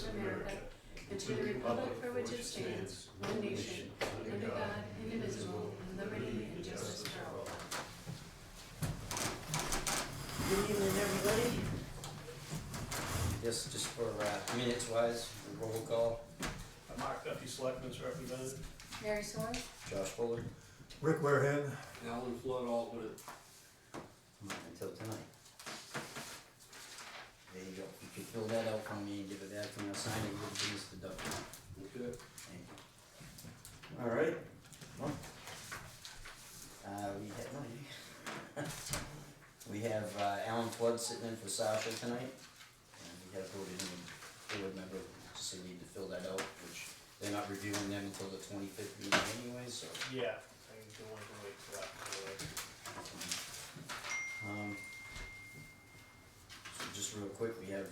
of America, and to the republic for which it stands, one nation, under God, indivisible, with liberty and justice for all. Good evening, everybody. Yes, just for minutes wise, roll call. Mark Duffy, Selectmen's representative. Mary Swords? Josh Fuller. Rick Warehead. Alan Flood, alternate. Until tonight. There you go. You can fill that out for me and give it back to me. I'll sign it. You'll give this to Doug. Okay. Thank you. All right. Well, we have Alan Flood sitting in for Sasha tonight, and we have voted in a board member, just so we need to fill that out, which they're not reviewing them until the 25th meeting anyway, so. Yeah, I don't want to wait for that. So just real quick, we have,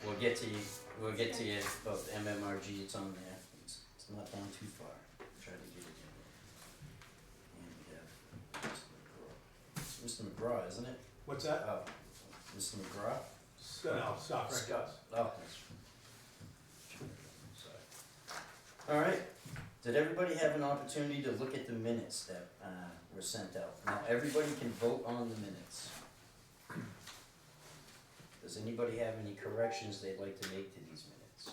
we'll get to you about the MMRG, it's on there, it's not down too far, try to get it in there. And we have Mr. McGraw, isn't it? What's that? Oh, Mr. McGraw? No, stop right Scott. now. Oh, that's sorry. All right, did everybody have an opportunity to look at the minutes that were sent out? Now, everybody can vote on the minutes. Does anybody have any corrections they'd like to make to these minutes?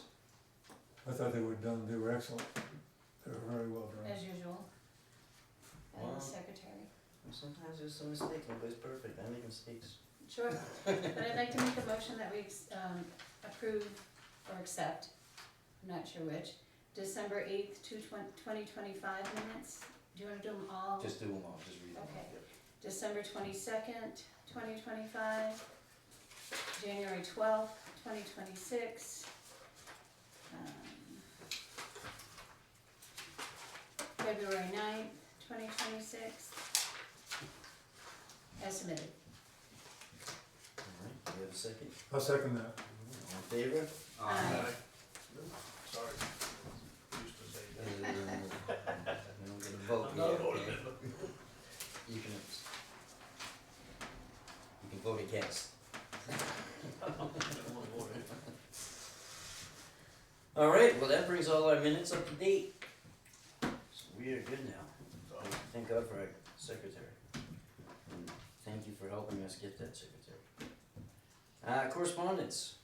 I thought they were done, they were excellent. They were very well done. As usual. And Wow. the secretary. Well, sometimes there's some mistakes, nobody's perfect, I make mistakes. Sure, but I'd like to make a motion that we approve or accept, I'm not sure which, December 8th, 2025 minutes. Do you want to do them all? Just do them all, just read them all. Okay. Yep. December 22nd, 2025, January 12th, 2026, February 9th, 2026, as submitted. All right, do we have a second? I'll second that. All in favor? Aye. Sorry. Used to say We that. don't get a vote I'm yet, not a voting okay? member. You can vote against. I don't want to vote in. All right, well, that brings all our minutes up to date. So we are good now. So, Thank God for our secretary. And thank you for helping us get that secretary. Correspondence.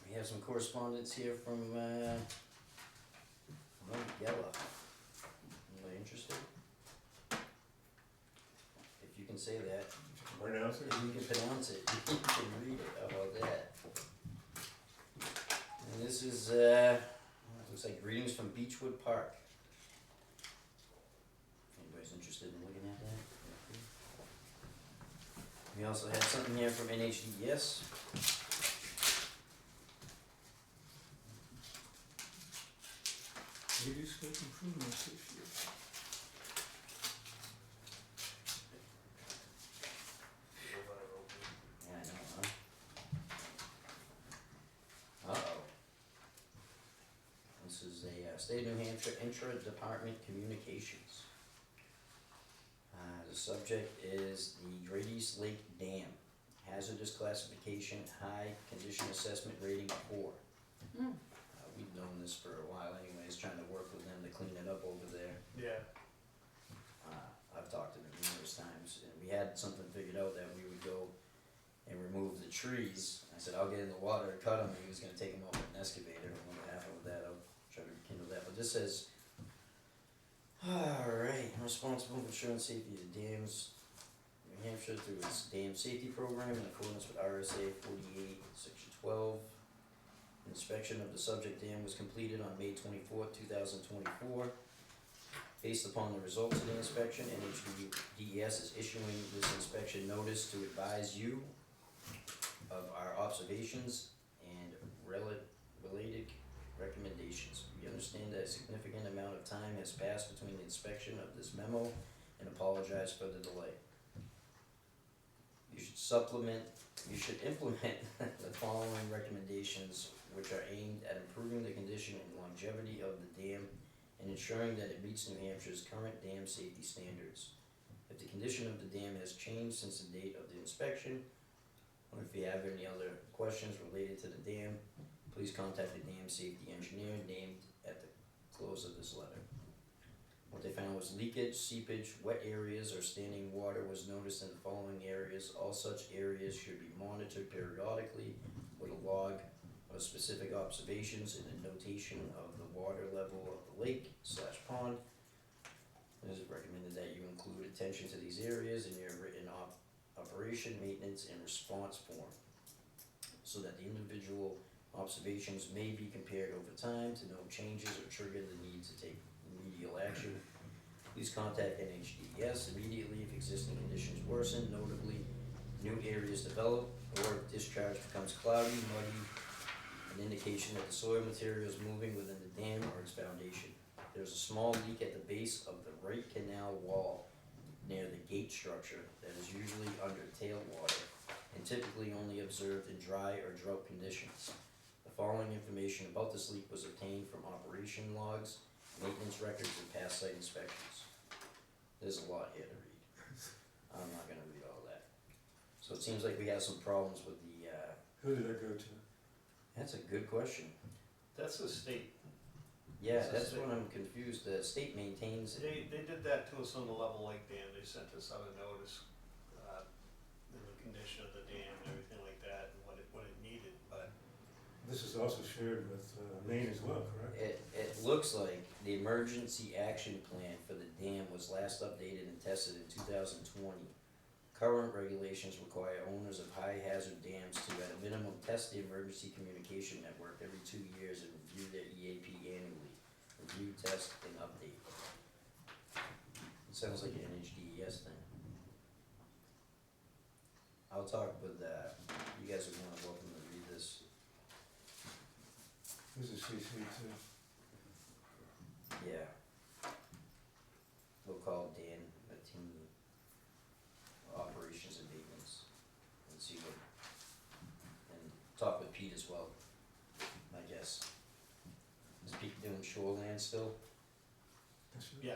We have some correspondence here from Yella. Anybody interested? If you can say that. Pronounce it. If you can pronounce it, you can read it. How about that? And this is, looks like greetings from Beechwood Park. If anybody's interested in looking at that. We also had something here from NHDES. Maybe make improvements this year. Yeah, I know, huh? Uh-oh. This is a State of New Hampshire Intra-Department Communications. The subject is the Great East Lake Dam. Hazardous classification, high, condition assessment rating 4. Mm. We've known this for a while anyways, trying to work with them to clean it up over there. yeah, I've talked to them numerous times, and we had something figured out that we would go and remove the trees. I said, I'll get in the water and cut them, and he was gonna take them out with an excavator, and what happened with that, I'll try to rekindle that, but this says, alright, responsible for ensuring safety of dams, New Hampshire through its dam safety program in accordance with RSA 48, section 12. Inspection of the subject dam was completed on May 24th, 2024. Based upon the results of the inspection, NHDES is issuing this inspection notice to advise you of our observations and related recommendations. We understand that a significant amount of time has passed between the inspection of this memo and apologize for the delay. You should implement the following recommendations, which are aimed at improving the condition and longevity of the dam and ensuring that it meets New Hampshire's current dam safety standards. If the condition of the dam has changed since the date of the inspection, or if you have any other questions related to the dam, please contact the dam safety engineer named at the close of this letter. What they found was leakage, seepage, wet areas, or standing water was noticed in the following areas. All such areas should be monitored periodically with a log of specific observations and a notation of the water level of the lake/pond. It is recommended that you include attention to these areas in your written operation, maintenance, and response form, so that the individual observations may be compared over time to note changes or trigger the need to take remedial action. Please contact NHDES immediately if existing conditions worsen, notably new areas develop or if discharge becomes cloudy, muddy, an indication that the soil material is moving within the dam or its foundation. There's a small leak at the base of the right canal wall near the gate structure that is usually under tailwater and typically only observed in dry or drought conditions. The following information about this leak was obtained from operation logs, maintenance records, and past site inspections. There's a lot here to read. I'm not gonna read all that. So it seems like we have some problems with the, Who did that go to? that's a good question. That's the state. Yeah, It's a that's state. what I'm confused, the state maintains it. They did that to us on the Level Lake Dam, they sent us out a notice, in the condition of the dam and everything like that, and what it needed, but This is also shared with Maine as well, correct? It looks like the emergency action plan for the dam was last updated and tested in 2020. Current regulations require owners of high hazard dams to at a minimum test the emergency communication network every 2 years and review their EAP annually. Review, test, and update. It sounds like an NHDES thing. I'll talk with, you guys are more than welcome to read this. This is CC too. Yeah. We'll call Dan Martini, operations and maintenance, and see what, and talk with Pete as well, I guess. Is Pete doing shoreland still? That's it. yeah.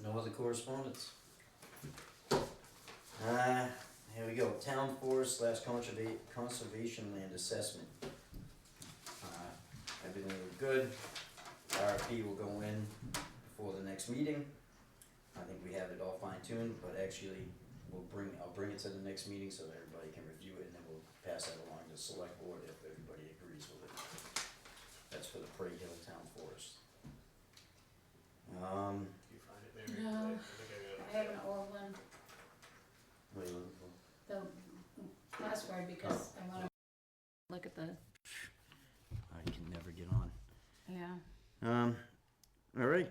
No other correspondence? Here we go, town forest / conservation land assessment. Everything was good, RFP will go in before the next meeting. I think we have it all fine tuned, but actually, I'll bring it to the next meeting so that everybody can review it, and then we'll pass that along to the select board if everybody agrees with it. That's for the Prairie Hill Town Forest. You find it, Mary? No. I think I got it. I have an old one, What are you looking for? the password, because I wanna look at the, I can never get on. yeah. All right.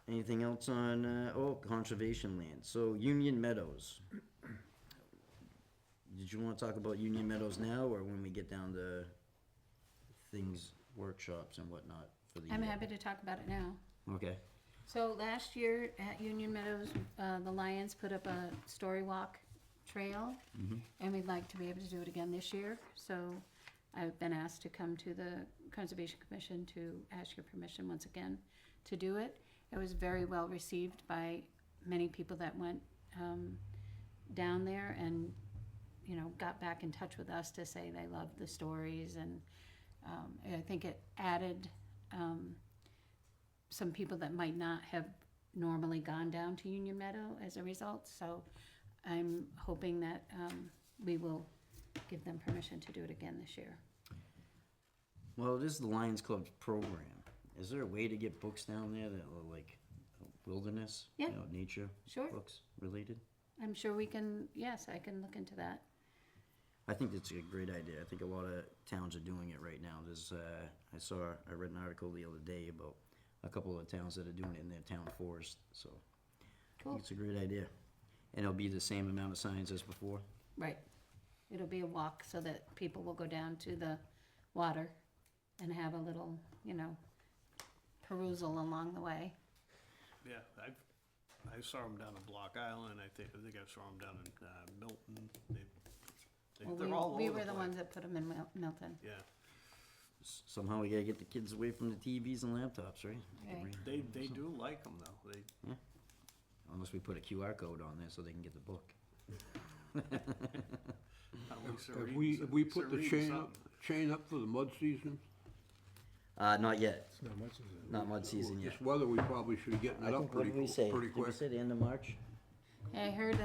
Anything else on, conservation land, so Union Meadows. Did you wanna talk about Union Meadows now, or when we get down to things, workshops and whatnot for the? I'm happy to talk about it now. Okay, So last year at Union Meadows, the Lions put up a story walk trail, and we'd like to be able to do it again this year. So I've been asked to come to the Conservation Commission to ask your permission once again to do it. It was very well received by many people that went down there and, you know, got back in touch with us to say they loved the stories, and I think it added some people that might not have normally gone down to Union Meadow as a result. So I'm hoping that we will give them permission to do it again this year. well, it is the Lions Club's program. Is there a way to get books down there that are like wilderness? Yeah. You know, nature Sure, books related? I'm sure we can, yes, I can look into that. I think that's a great idea. I think a lot of towns are doing it right now. There's, I read an article the other day about a couple of towns that are doing it in their town forest, so. I Cool. think it's a great idea. And it'll be the same amount of signs as before? Right. It'll be a walk so that people will go down to the water and have a little, you know, perusal along the way. Yeah, I saw them down in Block Island, I think I saw them down in, Milton, Well, they're all over we the were the place. ones that put them in Milton. Yeah, Somehow we gotta get the kids away from the TVs and laptops, right? Right. they do like them though, Unless we put a QR code on there so they can get the book. Have we put the chain up for the mud season? Not yet, It's not much, is it? not mud season yet. This weather, we probably should be getting I it up think, what pretty, did we say? pretty Did we quick. say the end of March? I heard,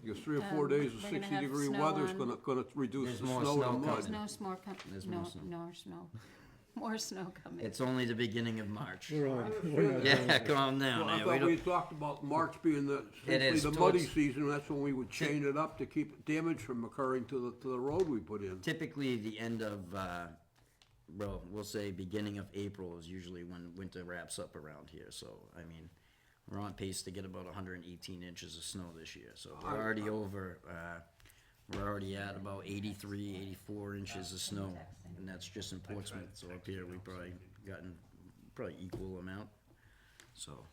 Because 3 or 4 days of we're gonna 60-degree have snow weather's on- gonna reduce There's the more snow snow and coming. there's mud. no snow There's no, more snow. no snow, more snow coming. It's only the beginning of March. We're not Yeah, doing it. calm down. Well, I man. We thought we don't- talked about March being the, It is, essentially the muddy towards- season, and that's when we would chain it up to keep damage from occurring to the road we put in. Typically, the end of, well, we'll say beginning of April is usually when winter wraps up around here, so, I mean, we're on pace to get about 118 inches of snow this year, so we're already over, we're already at about 83, 84 inches of snow, and that's just in Portsmouth, so up here, we probably gotten probably equal amount, so,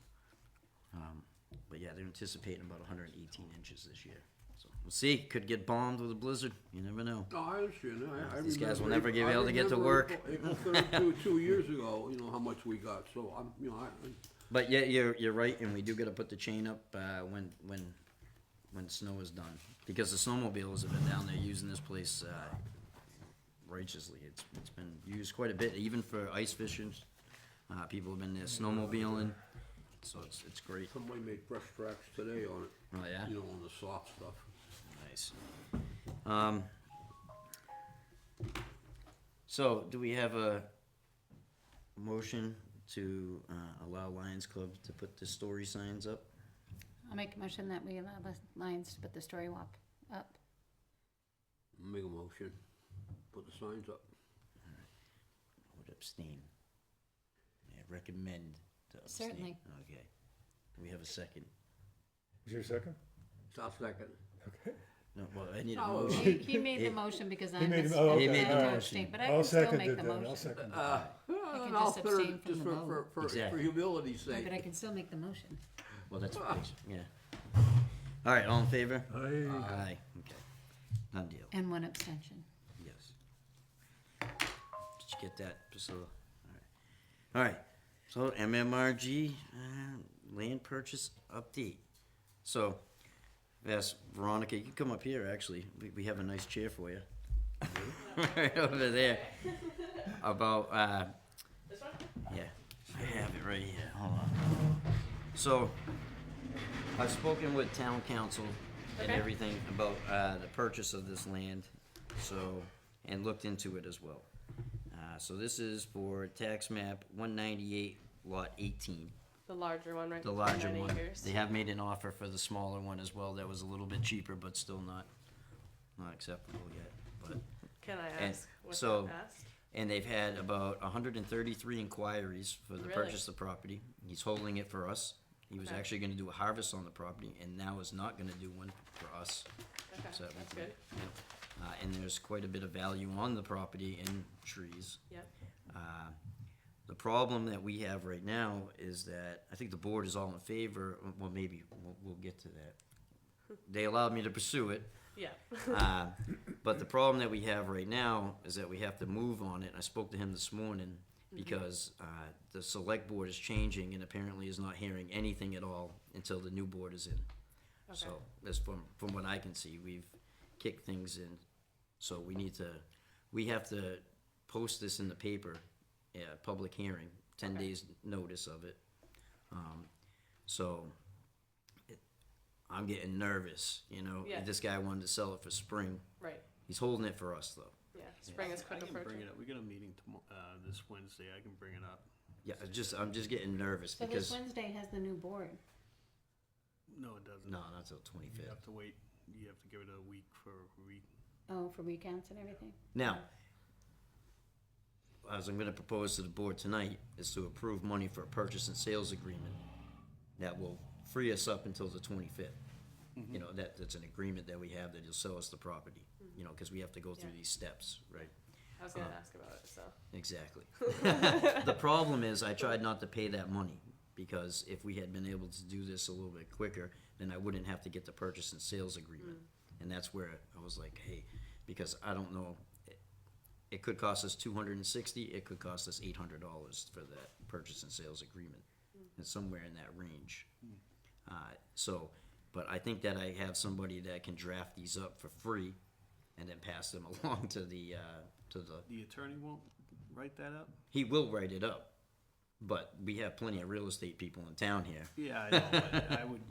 but yeah, they're anticipating about 118 inches this year. So we'll see. Could get bombed with a blizzard. You never know. No, I understand. I These guys will remember never be able to get to work. April 3rd, 2 years ago, you know, how much we got, so I'm, you know, But yeah, you're right, and we do got to put the chain up when snow is done, because the snowmobiles have been down there using this place righteously. It's been used quite a bit, even for ice fishing. People have been there snowmobiling, so it's great. somebody made fresh tracks today on it, Oh yeah, you know, on the soft stuff. nice. So do we have a motion to allow Lions Club to put the story signs up? I'll make a motion that we allow the Lions to put the story walk up. Make a motion, put the signs up. I would abstain. I recommend to abstain. Certainly. Okay. Do we have a second? Is your second? I'll second. Okay. No, well, I need a Oh. motion. He made the It- motion because He I'm made the the- oh, He okay, made the all right. motion. but I I'll can still second make it the then, I'll motion. second it. can I'll just put it abstain from just the for, vote. for Exactly. humility's sake. But I can still make the motion. Well, that's great, yeah. All right, all in favor? Aye. Aye, okay. Done deal, And one abstention. yes. Did you get that, Priscilla? All right, so MMRG, land purchase update. So, I've asked Veronica, you can come up here, actually, we have a nice chair for you. Right over there. About, yeah, I have it right here, hold on. So, I've spoken with town council and everything about, the purchase of this land, so, and looked into it as well. So this is for tax map 198, lot 18, The larger one, right? the with larger 9 one. acres. They have made an offer for the smaller one as well, that was a little bit cheaper, but still not acceptable yet, but. Can I And ask what so- that asked? And they've had about 133 inquiries for the Really? purchase of the property. He's holding it for us. He was Okay. actually gonna do a harvest on the property, and now is not gonna do one for us. Okay, So that that's would be- good. Yep. And there's quite a bit of value on the property in trees. Yep. The problem that we have right now is that, I think the board is all in favor, well, maybe, we'll get to that. They allowed me to pursue it, Yeah. but the problem that we have right now is that we have to move on it. I spoke to him this morning because the select board is changing and apparently is not hearing anything at all until the new board is in. Okay. So that's from what I can see, we've kicked things in. So we have to post this in the paper, public hearing, 10 Okay. days notice of it. So I'm getting nervous, you know, Yeah. this guy wanted to sell it for spring. Right. He's holding it for us though. Yeah. Spring is quick I can bring approaching. it up, we got a meeting this Wednesday, I can bring it up. Yeah, I'm just getting nervous So this because, Wednesday has the new board. No, it doesn't. no, not till You 25th. have to wait, you have to give it a week for Oh, for recounts and everything? Now, as I'm gonna propose to the board tonight, is to approve money for a purchase and sales agreement that will free us up until the 25th. You know, that's an agreement that we have that he'll sell us the property, you know, cause we have to go through Yeah. these steps, right? I was gonna ask about it, so. Exactly. The problem is I tried not to pay that money, because if we had been able to do this a little bit quicker, then I wouldn't have to get the purchase and sales agreement. And that's where I was like, hey, because I don't know, it could cost us $260, it could cost us $800 for that purchase and sales agreement. It's somewhere in that range. But I think that I have somebody that can draft these up for free and then pass them along to the. The attorney won't write that up? He will write it up, but we have plenty of real estate people in town here. Yeah, I know, but I would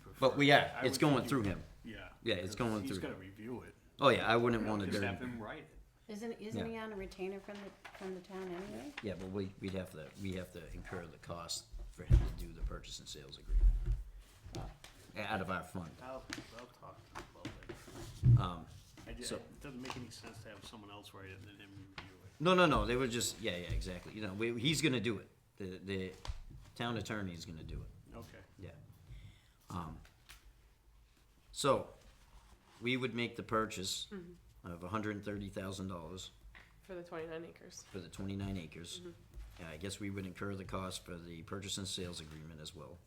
prefer. But it's going through him. Yeah. Yeah, it's going He's through. gotta review it. Oh yeah, I wouldn't want to Just dirty. have him write it. Isn't Yeah. he on a retainer from the town anyway? Yeah, but we have to incur the cost for him to do the purchase and sales agreement out of our fund. I'll talk to him about it. So- It doesn't make any sense to have someone else write it and then him review it. No. They were just yeah, exactly. You know, he's gonna do it. The town attorney is gonna do it. Okay. Yeah. So we would make the purchase of $130,000 For the 29 acres. for the 29 acres. I guess we would incur the cost for the purchase and sales agreement as well,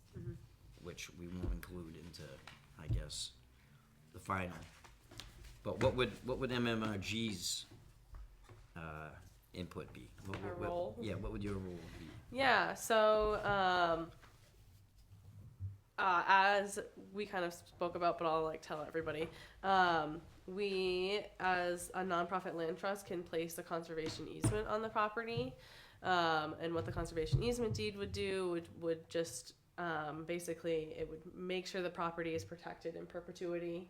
which we won't include into, I guess, the final. But what would MMRG's input be? Our role? Yeah, what would your role be? Yeah, so as we kind of spoke about, but I'll like tell everybody, we as a nonprofit land trust can place a conservation easement on the property, and what the conservation easement deed would do would just basically it would make sure the property is protected in perpetuity.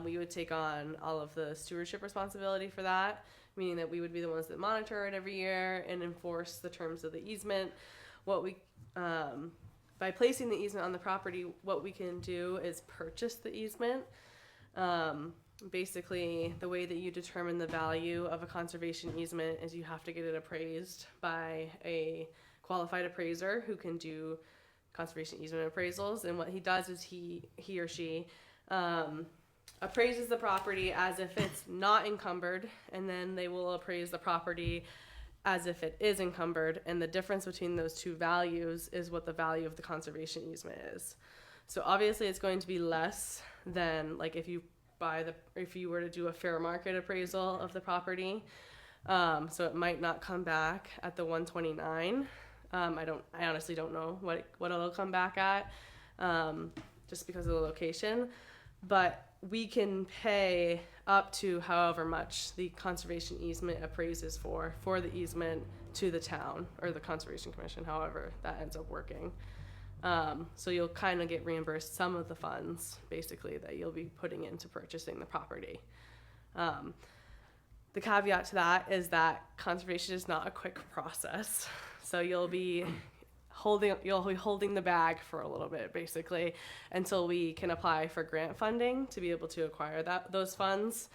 We would take on all of the stewardship responsibility for that, meaning that we would be the ones that monitor it every year and enforce the terms of the easement. What we, by placing the easement on the property, what we can do is purchase the easement. Basically, the way that you determine the value of a conservation easement is you have to get it appraised by a qualified appraiser who can do conservation easement appraisals. And what he does is he or she appraises the property as if it's not encumbered, and then they will appraise the property as if it is encumbered, and the difference between those two values is what the value of the conservation easement is. So obviously it's going to be less than like if you were to do a fair market appraisal of the property. So it might not come back at the 129. I honestly don't know what it'll come back at, just because of the location. But we can pay up to however much the conservation easement appraises for the easement to the town or the Conservation Commission, however that ends up working. So you'll kind of get reimbursed some of the funds, basically, that you'll be putting into purchasing the property. The caveat to that is that conservation is not a quick process. So you'll be holding the bag for a little bit, basically, until we can apply for grant funding to be able to acquire those funds,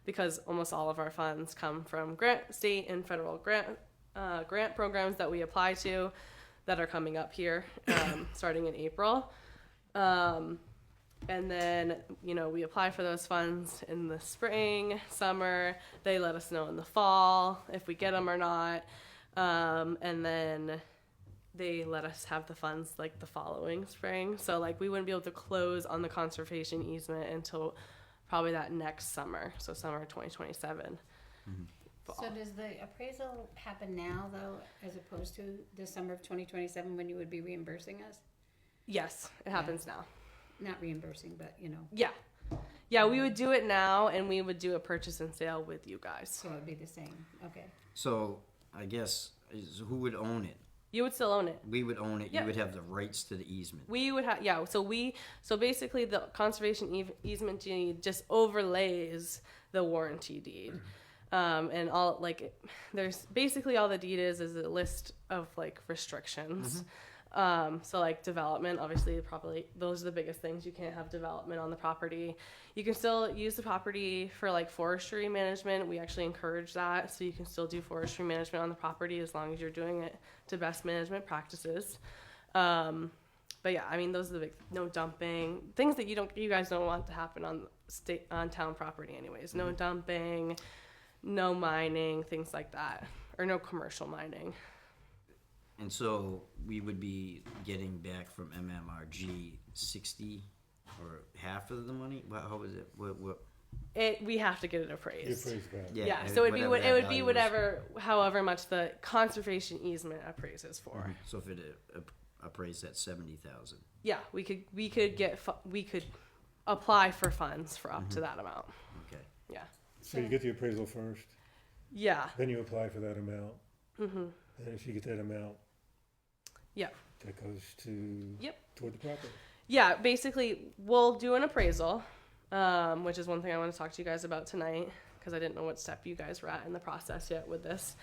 because almost all of our funds come from state and federal grant programs that we apply to that are coming up here starting in April. And then, we apply for those funds in the spring, summer. They let us know in the fall if we get them or not. And then they let us have the funds like the following spring. So like we wouldn't be able to close on the conservation easement until probably that next summer. So summer 2027. So does the appraisal happen now though, as opposed to the summer of 2027 when you would be reimbursing us? Yes, it happens now. Not reimbursing, but Yeah, we would do it now, and we would do a purchase and sale with you guys. So it would be the same, okay. So I guess who would own it? You would still own it. We would own it. Yeah. You would have the rights to the easement. We would have, so basically the conservation easement deed just overlays the warranty deed. And all, there's basically all the deed is a list of, restrictions. So, development, obviously, probably, those are the biggest things. You can't have development on the property. You can still use the property for, forestry management. We actually encourage that. So you can still do forestry management on the property as long as you're doing it to best management practices. But yeah, I mean, those are the big, no dumping, things that you guys don't want to happen on town property anyways. No dumping, no mining, things like that, or no commercial mining. And so we would be getting back from MMRG 60 or half of the money. How was it? What? We have to get it appraised. Yeah, so it would be whatever, however much the conservation easement appraises for. So if it appraised at 70,000. Yeah, we could apply for funds for up to that amount. Okay. Yeah. So you get the appraisal first, Yeah. then you apply for that amount, Mm-hmm. and if you get that amount, Yep. that goes to Yep. toward the property. Yeah, basically, we'll do an appraisal, which is one thing I want to talk to you guys about tonight, because I didn't know what step you guys were at in the process yet with this.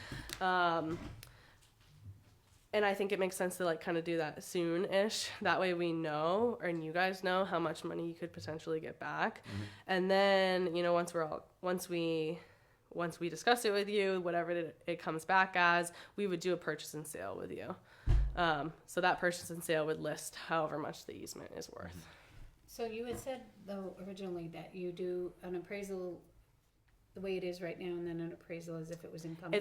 And I think it makes sense to like kind of do that soon-ish. That way we know, and you guys know how much money you could potentially get back. And then, once we discuss it with you, whatever it comes back as, we would do a purchase and sale with you. So that purchase and sale would list however much the easement is worth. So you had said though originally that you do an appraisal the way it is right now, and then an appraisal as if it was encumbered.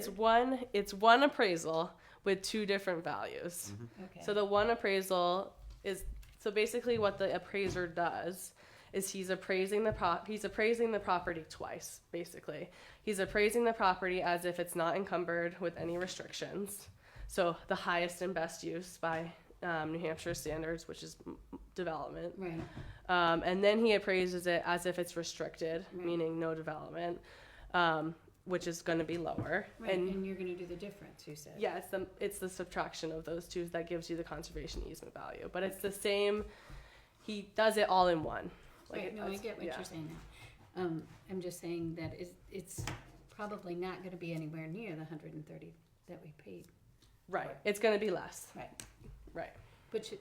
It's one appraisal with two different values. Okay. So the one appraisal is, so basically what the appraiser does is he's appraising the property twice, basically. He's appraising the property as if it's not encumbered with any restrictions. So the highest and best use by New Hampshire standards, which is development. Right. And then he appraises it as if it's restricted, Right. meaning no development, which is going to be lower. Right. And And you're going to do the difference. You said. yeah, it's the subtraction of those two that gives you the conservation easement value. But it's the same. He does it all in one. Right. No, I get what you're saying now. I'm just saying that it's probably not going to be anywhere near the 130 that we paid. Right. It's going to be less. Right. Right. Which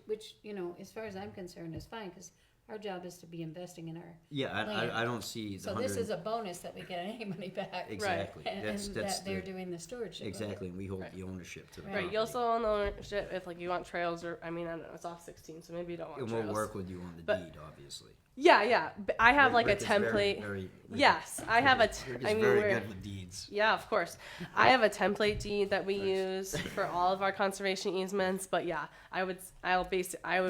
as far as I'm concerned, is fine because our job is to be investing in our. Yeah, Land. I don't see the So this is a bonus that we get any money back. exactly. And That's that they're the, doing the stewardship. exactly. And we hold Right. the ownership to the Right. Right. property. You also own the ownership if like you want trails or I don't know. It's off 16, so maybe you don't want And trails. we'll work with you on the But- deed, obviously. Yeah. But I have like Rick a is very, template. very- Yes, I have a. Rick is I mean, very we're. good with deeds. Yeah, of course. I have a template deed that we use for all of our conservation easements, but yeah, I would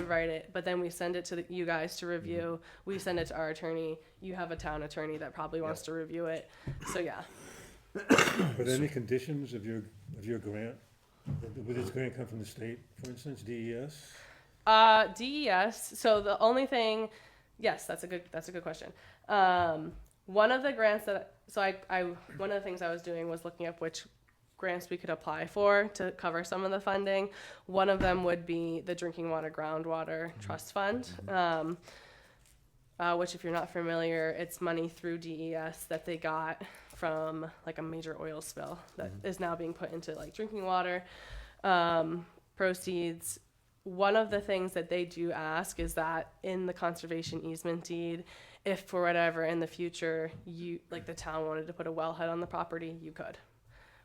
write it, but then we send it to you guys to review. We send it to our attorney. You have a town attorney that probably wants to review it. So yeah. But any conditions of your grant? Would this grant come from the state, for instance, DES? DES. So the only thing, yes, that's a good question. One of the grants one of the things I was doing was looking up which grants we could apply for to cover some of the funding. One of them would be the Drinking Water Groundwater Trust Fund, which if you're not familiar, it's money through DES that they got from like a major oil spill that is now being put into like drinking water proceeds. One of the things that they do ask is that in the conservation easement deed, if for whatever in the future you like the town wanted to put a wellhead on the property, you could,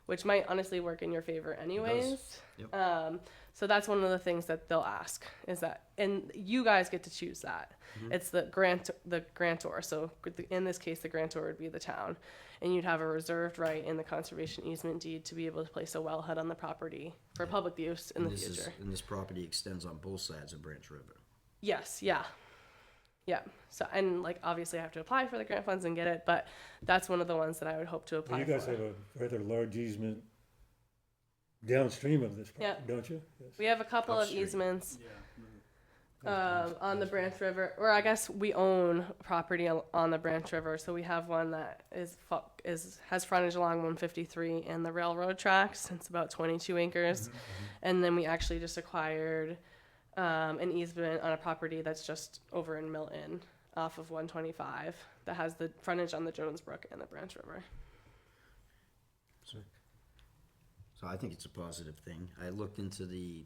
which might honestly work in your favor anyways. Yep. So that's one of the things that they'll ask is that, and you guys get to choose that. It's the grantor. So in this case, the grantor would be the town, and you'd have a reserved right in the conservation easement deed to be able to place a wellhead on the property for public use in the future. And this property extends on both sides of Branch River. Yes, yeah. So, and like obviously I have to apply for the grant funds and get it, but that's one of the ones that I would hope to apply You guys for. have a rather large easement downstream of this property, Yeah. don't you? Yes. We have a couple of Upstream. easements on the Branch River, or I guess we own property on the Branch River. So we have one that has frontage along 153 and the railroad tracks. It's about 22 acres, and then we actually just acquired an easement on a property that's just over in Milton off of 125 that has the frontage on the Jones Brook and the Branch River. So I think it's a positive thing. I looked into the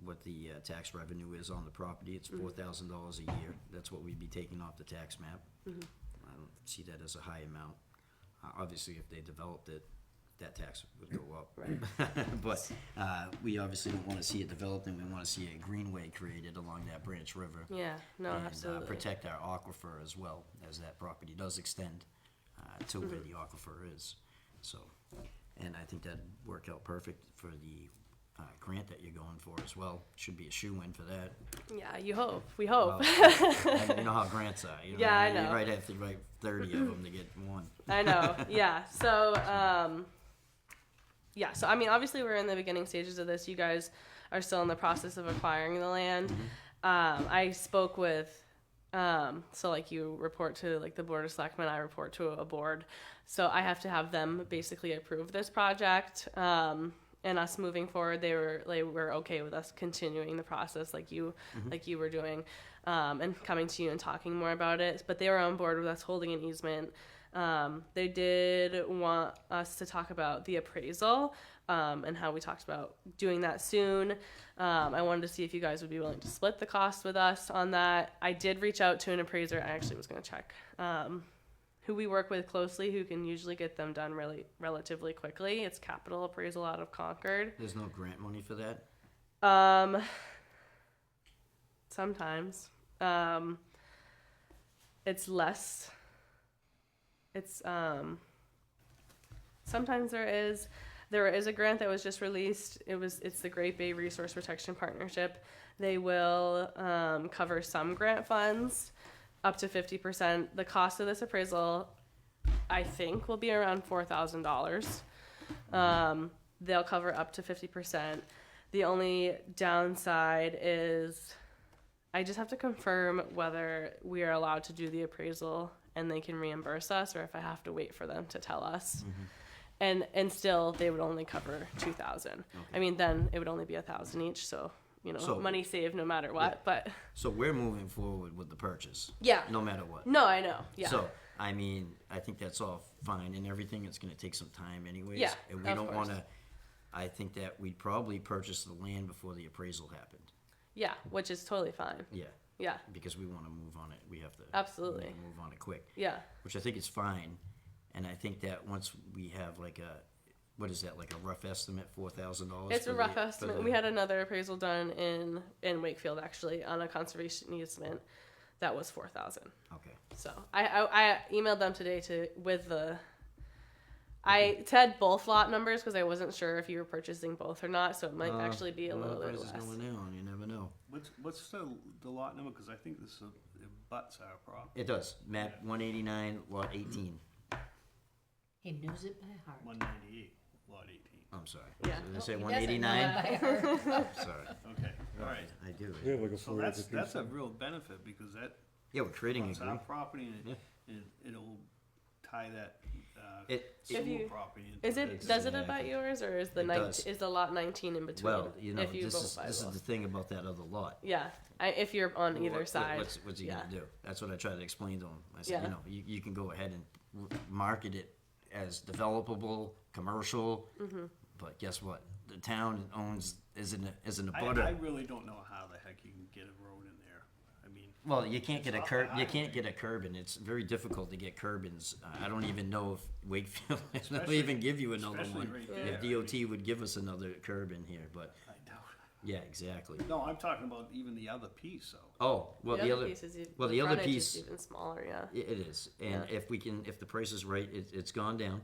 what the tax revenue is on the property. It's $4,000 a year. That's what we'd be taking off the tax map. I don't see that as a high amount. Obviously, if they developed it, that tax would go up. Right. But we obviously don't want to see it developed, and we want to see a greenway created along that Branch River. Yeah, no, And absolutely. protect our aquifer as well, as that property does extend to where the aquifer is. So, and I think that'd work out perfect for the grant that you're going for as well. Should be a shoe-in for that. Yeah, you hope. We hope. Well, you know how grants are. You know, Yeah, I you know. right have to write 30 of them to get one. I know. Yeah. So, so I mean, obviously we're in the beginning stages of this. You guys, are still in the process of acquiring the land. I spoke with, so like you report to like the board of selectmen, I report to a board. So I have to have them basically approve this project. And us moving forward, they were okay with us continuing the process like you were doing, and coming to you and talking more about it. But they were on board with us holding an easement. They did want us to talk about the appraisal, and how we talked about doing that soon. I wanted to see if you guys would be willing to split the cost with us on that. I did reach out to an appraiser. I actually was going to check who we work with closely, who can usually get them done relatively quickly. It's Capital Appraisal out of Concord. There's no grant money for that? Sometimes. It's less. It's sometimes there is a grant that was just released. It's the Great Bay Resource Protection Partnership. They will cover some grant funds up to 50%. The cost of this appraisal, I think, will be around $4,000. They'll cover up to 50%. The only downside is I just have to confirm whether we are allowed to do the appraisal and they can reimburse us, or if I have to wait for them to tell us. And still, they would only cover $2,000. I mean, then it would only be $1,000 each. So So- money saved no matter what. Yeah. But So we're moving forward with the purchase, yeah, no matter what. no, I know. Yeah. So, I mean, I think that's all fine and everything. It's gonna take some time anyways. Yeah, And we of don't course. wanna, I think that we'd probably purchase the land before the appraisal happened. Yeah, which is totally fine. Yeah, Yeah, because we wanna move on it. We have to. Absolutely. Move on it quick, yeah, which I think is fine. And I think that once we have like what is that, like a rough estimate, $4,000? it's a rough estimate. We had another appraisal done in Wakefield actually on a conservation easement that was $4,000. Okay. So I emailed them today I said both lot numbers because I wasn't sure if you were purchasing both or not, so it might actually be a little bit Prices less. going down, you never know. What's the lot number? Because I think this it butts our property. It does. Map 189, lot 18. He knows it by heart. 198, lot 18. I'm sorry. Yeah. Did I say He doesn't know 189? it by heart. Sorry. Okay, all right. I do. We have like a So 4 acre piece. that's a real benefit because that Yeah, we're creating a it's our group. property and Yeah. it'll tie that It- sewer If you- property into Does it Exactly. abut yours, or is It does. is the lot 19 in between? Well, you know, if you this both is buy this is both? the thing about that other lot. Yeah, if you're on either side. What's he yeah. gonna do? That's what I tried to explain to him. I said, Yeah. you know, you can go ahead and market it as developable, commercial, Mm-hmm. but guess what? The town isn't a I butter. really don't know how the heck you can get a road in there. I mean, Well, you can't get a It's curb. not You the can't get a curb, and it's very difficult to get curb-ins. I don't even know if Wakefield will Especially- even give you another especially one. right If there. DOT would give us another curb in here, but I doubt yeah, exactly. it. No, I'm talking about even the other piece, though. Oh, well, the other piece is well, the other frontage piece- is even smaller. Yeah. it is, and Yeah. if the price is right, it's gone down.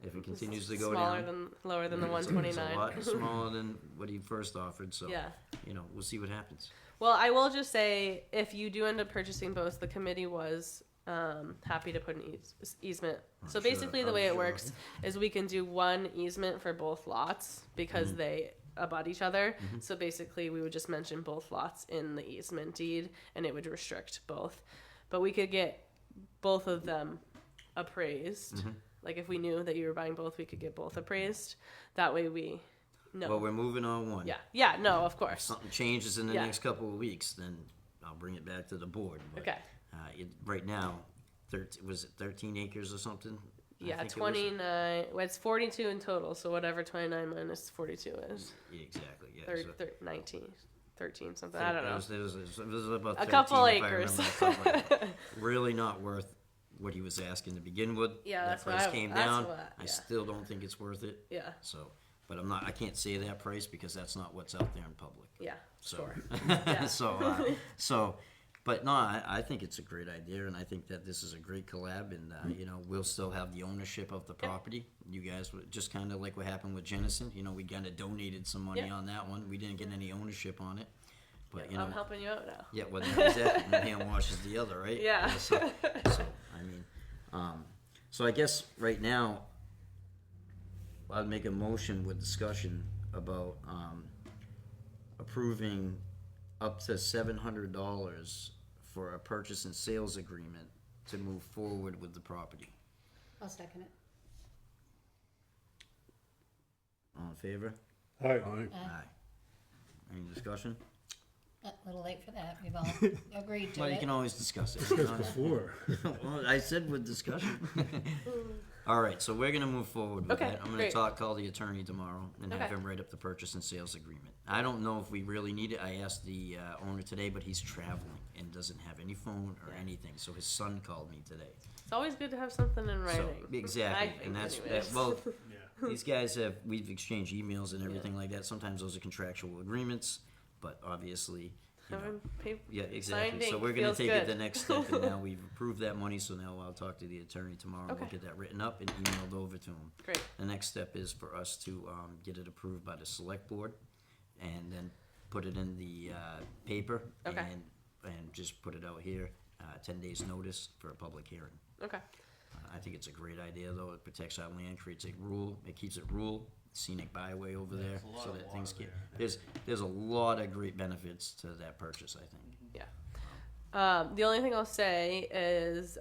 If it continues to go Smaller down, lower than the it's a 129. lot smaller than what he first offered. So Yeah. you know, we'll see what happens. Well, I will just say, if you do end up purchasing both, the committee was happy to put an easement. So sure, basically, the I'm way it sure. works is we can do one easement for both lots because Mm-hmm. they abut each other. So basically, we would just mention both lots in the easement deed, and it would restrict both. But we could get both of them appraised. Mm-hmm. Like if we knew that you were buying both, we could get both appraised. That way, we know. Well, we're moving on one. Yeah. Yeah. No. Of If course. something changes in the Yeah. next couple of weeks, then I'll bring it back to the board. But, Okay. right now, was it 13 acres or something? I Yeah, think it was. 29. Well, it's 42 in total, so whatever 29 minus 42 is. Yeah, exactly. Yeah. so 19, 13, something. I don't know. It was about A 13, couple if I acres. remember correctly. Really not worth what he was asking to begin with. Yeah, that's that what price I- came that's down. what- I yeah. still don't think it's worth it. Yeah, So, but I can't say that price because that's not what's out there in public. yeah, So, sure. Yeah. but no, I think it's a great idea, and I think that this is a great collab, and you know, we'll still have the ownership of the property. You guys would just kind of like what happened with Jennison. You know, we kind of donated some money Yeah. on that one. We didn't get any ownership on it, but you know, I'm helping you out now. yeah, well, exactly. One hand washes the other, right? Yeah. So I mean, so I guess right now, I'd make a motion with discussion about approving up to $700 for a purchase and sales agreement to move forward with the property. I'll second it. All in favor? All right, Aye. Any discussion? A little late for that, we've all agreed to Well, you it. can always discuss it. discuss before. Well, I said with discussion. All right, so we're gonna move forward with Okay, that. I'm gonna great. call the attorney tomorrow and have Okay. him write up the purchase and sales agreement. I don't know if we really need it. I asked the owner today, but he's traveling and doesn't have any phone or Yeah. anything, so his son called me today. It's always good to have something in So, writing. I exactly, think and that's, anyways. well, Yeah. these guys we've exchanged emails and everything like that. Sometimes those are contractual agreements, but obviously, you know, Having paper. yeah, exactly. So ink we're gonna feels take it good. the next step, and now we've approved that money, so now I'll talk to the attorney tomorrow. We'll Okay. get that written up and emailed over to him. Great. The next step is for us to get it approved by the select board, and then put it in the paper, Okay. and just put it out here, 10 days notice for a public hearing. Okay. I think it's a great idea, though. It protects our land, creates a rule, it keeps it rural, scenic byway over there, there's a lot so of that things water get, there's a lot of great benefits to that purchase, I think. The only thing I'll say is,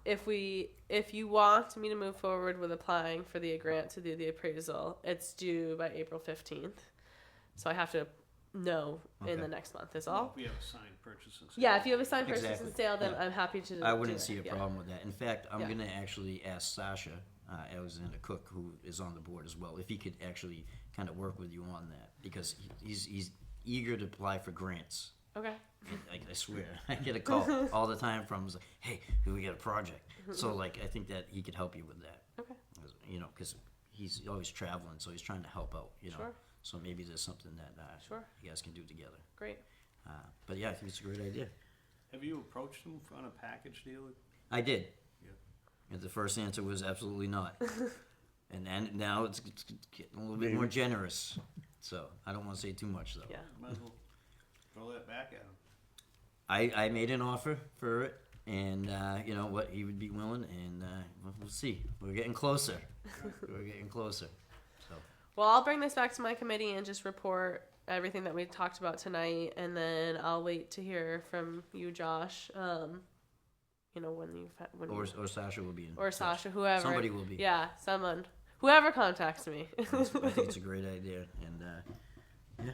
if you want me to move forward with applying for the grant to do the appraisal, it's due by April 15th. So I have to know in Okay. the next month is Well, all. if we have a signed purchase and sale. Yeah, if you have a signed purchase Exactly. and sale, then Yeah. I'm happy to I do wouldn't it. see a Yeah. problem with that. In fact, I'm Yeah. gonna actually ask Sasha, Alexander Cook, who is on the board as well, if he could actually kind of work with you on that, because he's eager to apply for grants. Okay. I swear, I get a call all the time from him, like, hey, we got a project. So, like, I think that he could help you with that. Okay. You know, because he's always traveling, so he's trying to help out, you know. Sure. So maybe there's something that Sure. you guys can do together. Great. But yeah, I think it's a great idea. Have you approached them on a package deal? I did. Yeah. And the first answer was absolutely not. And then now it's getting a little bit more Maybe. generous. So I don't want to say too much, though. Yeah. Might as well throw that back at them. I made an offer for it, and you know what, he would be willing, and we'll see. We're getting closer. We're getting closer. So Well, I'll bring this back to my committee and just report everything that we talked about tonight, and then I'll wait to hear from you, Josh. You know, when you've had, when or you, Sasha will be in. or touch. Sasha, whoever. Somebody will be. Yeah, someone, whoever contacts me. I think it's a great idea, and No,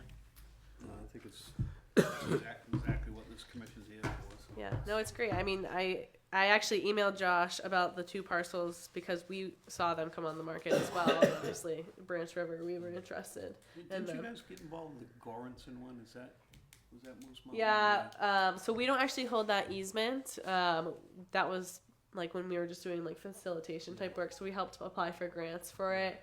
I think it's exactly what this commission's here for. So. Yeah, no, it's great. I mean, I actually emailed Josh about the two parcels because we saw them come on the market as well. And obviously, Branch River, we were interested. Didn't you then- guys get involved with the Goranson one? Was that Moose Mountain? Yeah, so we don't actually hold that easement. That was like when we were just doing like facilitation type work. So we helped apply for grants for it,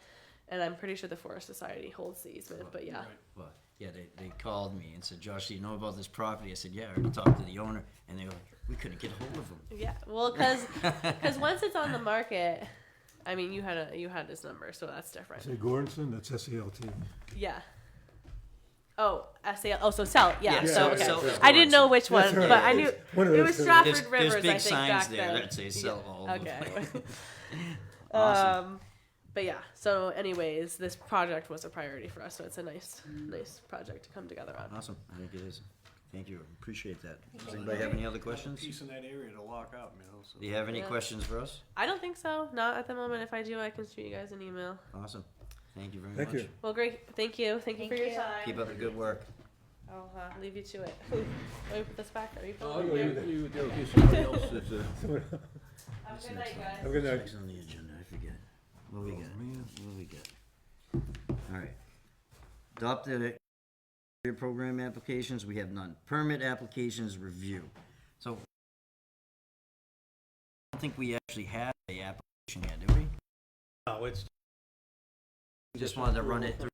and I'm pretty sure the Forest Society holds the easement. But yeah, Right. well, yeah, they called me and said, Josh, do you know about this property? I said, yeah, I already talked to the owner, and they were like, we couldn't get a hold of him. yeah. Well, because once it's on the market, I mean, you had his number, so that's different. Say Goranson, that's S-A-L-T. Yeah. Oh, SAL. Oh, so sell. Yeah. Yeah, so so- okay. so- I didn't know which one, That's right. but I knew It's one of it those was two. Stratford There's Rivers. big I think signs back there then. that say sell all over the Okay. place. Um, but yeah. So, anyways, this project was a priority for us, so it's a nice project to come together on. Awesome, I think it is. Thank you, appreciate that. Does anybody have any other questions? Piece in that area to lock up, you know. So. Do you have any Yeah. questions for us? I don't think so. Not at the moment. If I do, I can shoot you guys an email. Awesome, thank you very Thank much. you. Well, great. Thank you. Thank you for your time. Keep up the good work. I'll leave you to it. Let me put this back. Are you Oh, filming? leave it there in case somebody else is, Have a good night, guys. Have a good night. Next on the agenda, I forget. What we got? man. What we got? All right. Adopted program applications, we have none. Permit applications review. So, I don't think we actually had a application yet, did we? No, it's We just wanted to run it through.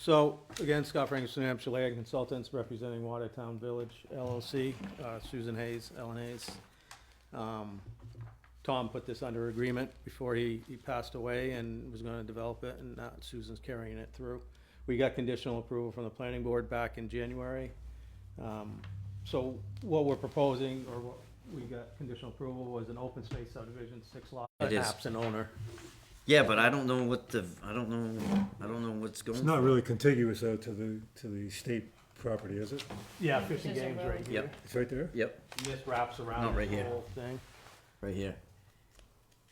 So, again, Scott Franklin, New Hampshire Land Consultants, representing Watertown Village LLC, Susan Hayes, Ellen Hayes. Tom put this under agreement before he passed away and was gonna develop it, and now Susan's carrying it through. We got conditional approval from the planning board back in January. So what we're proposing, or what we got conditional approval, was an open space subdivision, 6 lots, It is. absent owner. Yeah, but I don't know I don't know what's going. It's not really contiguous out to the state property, is it? Yeah, fishing There's a games road. right here. Yep. It's right there? Yep, And this wraps around No, right the here. whole thing. right here.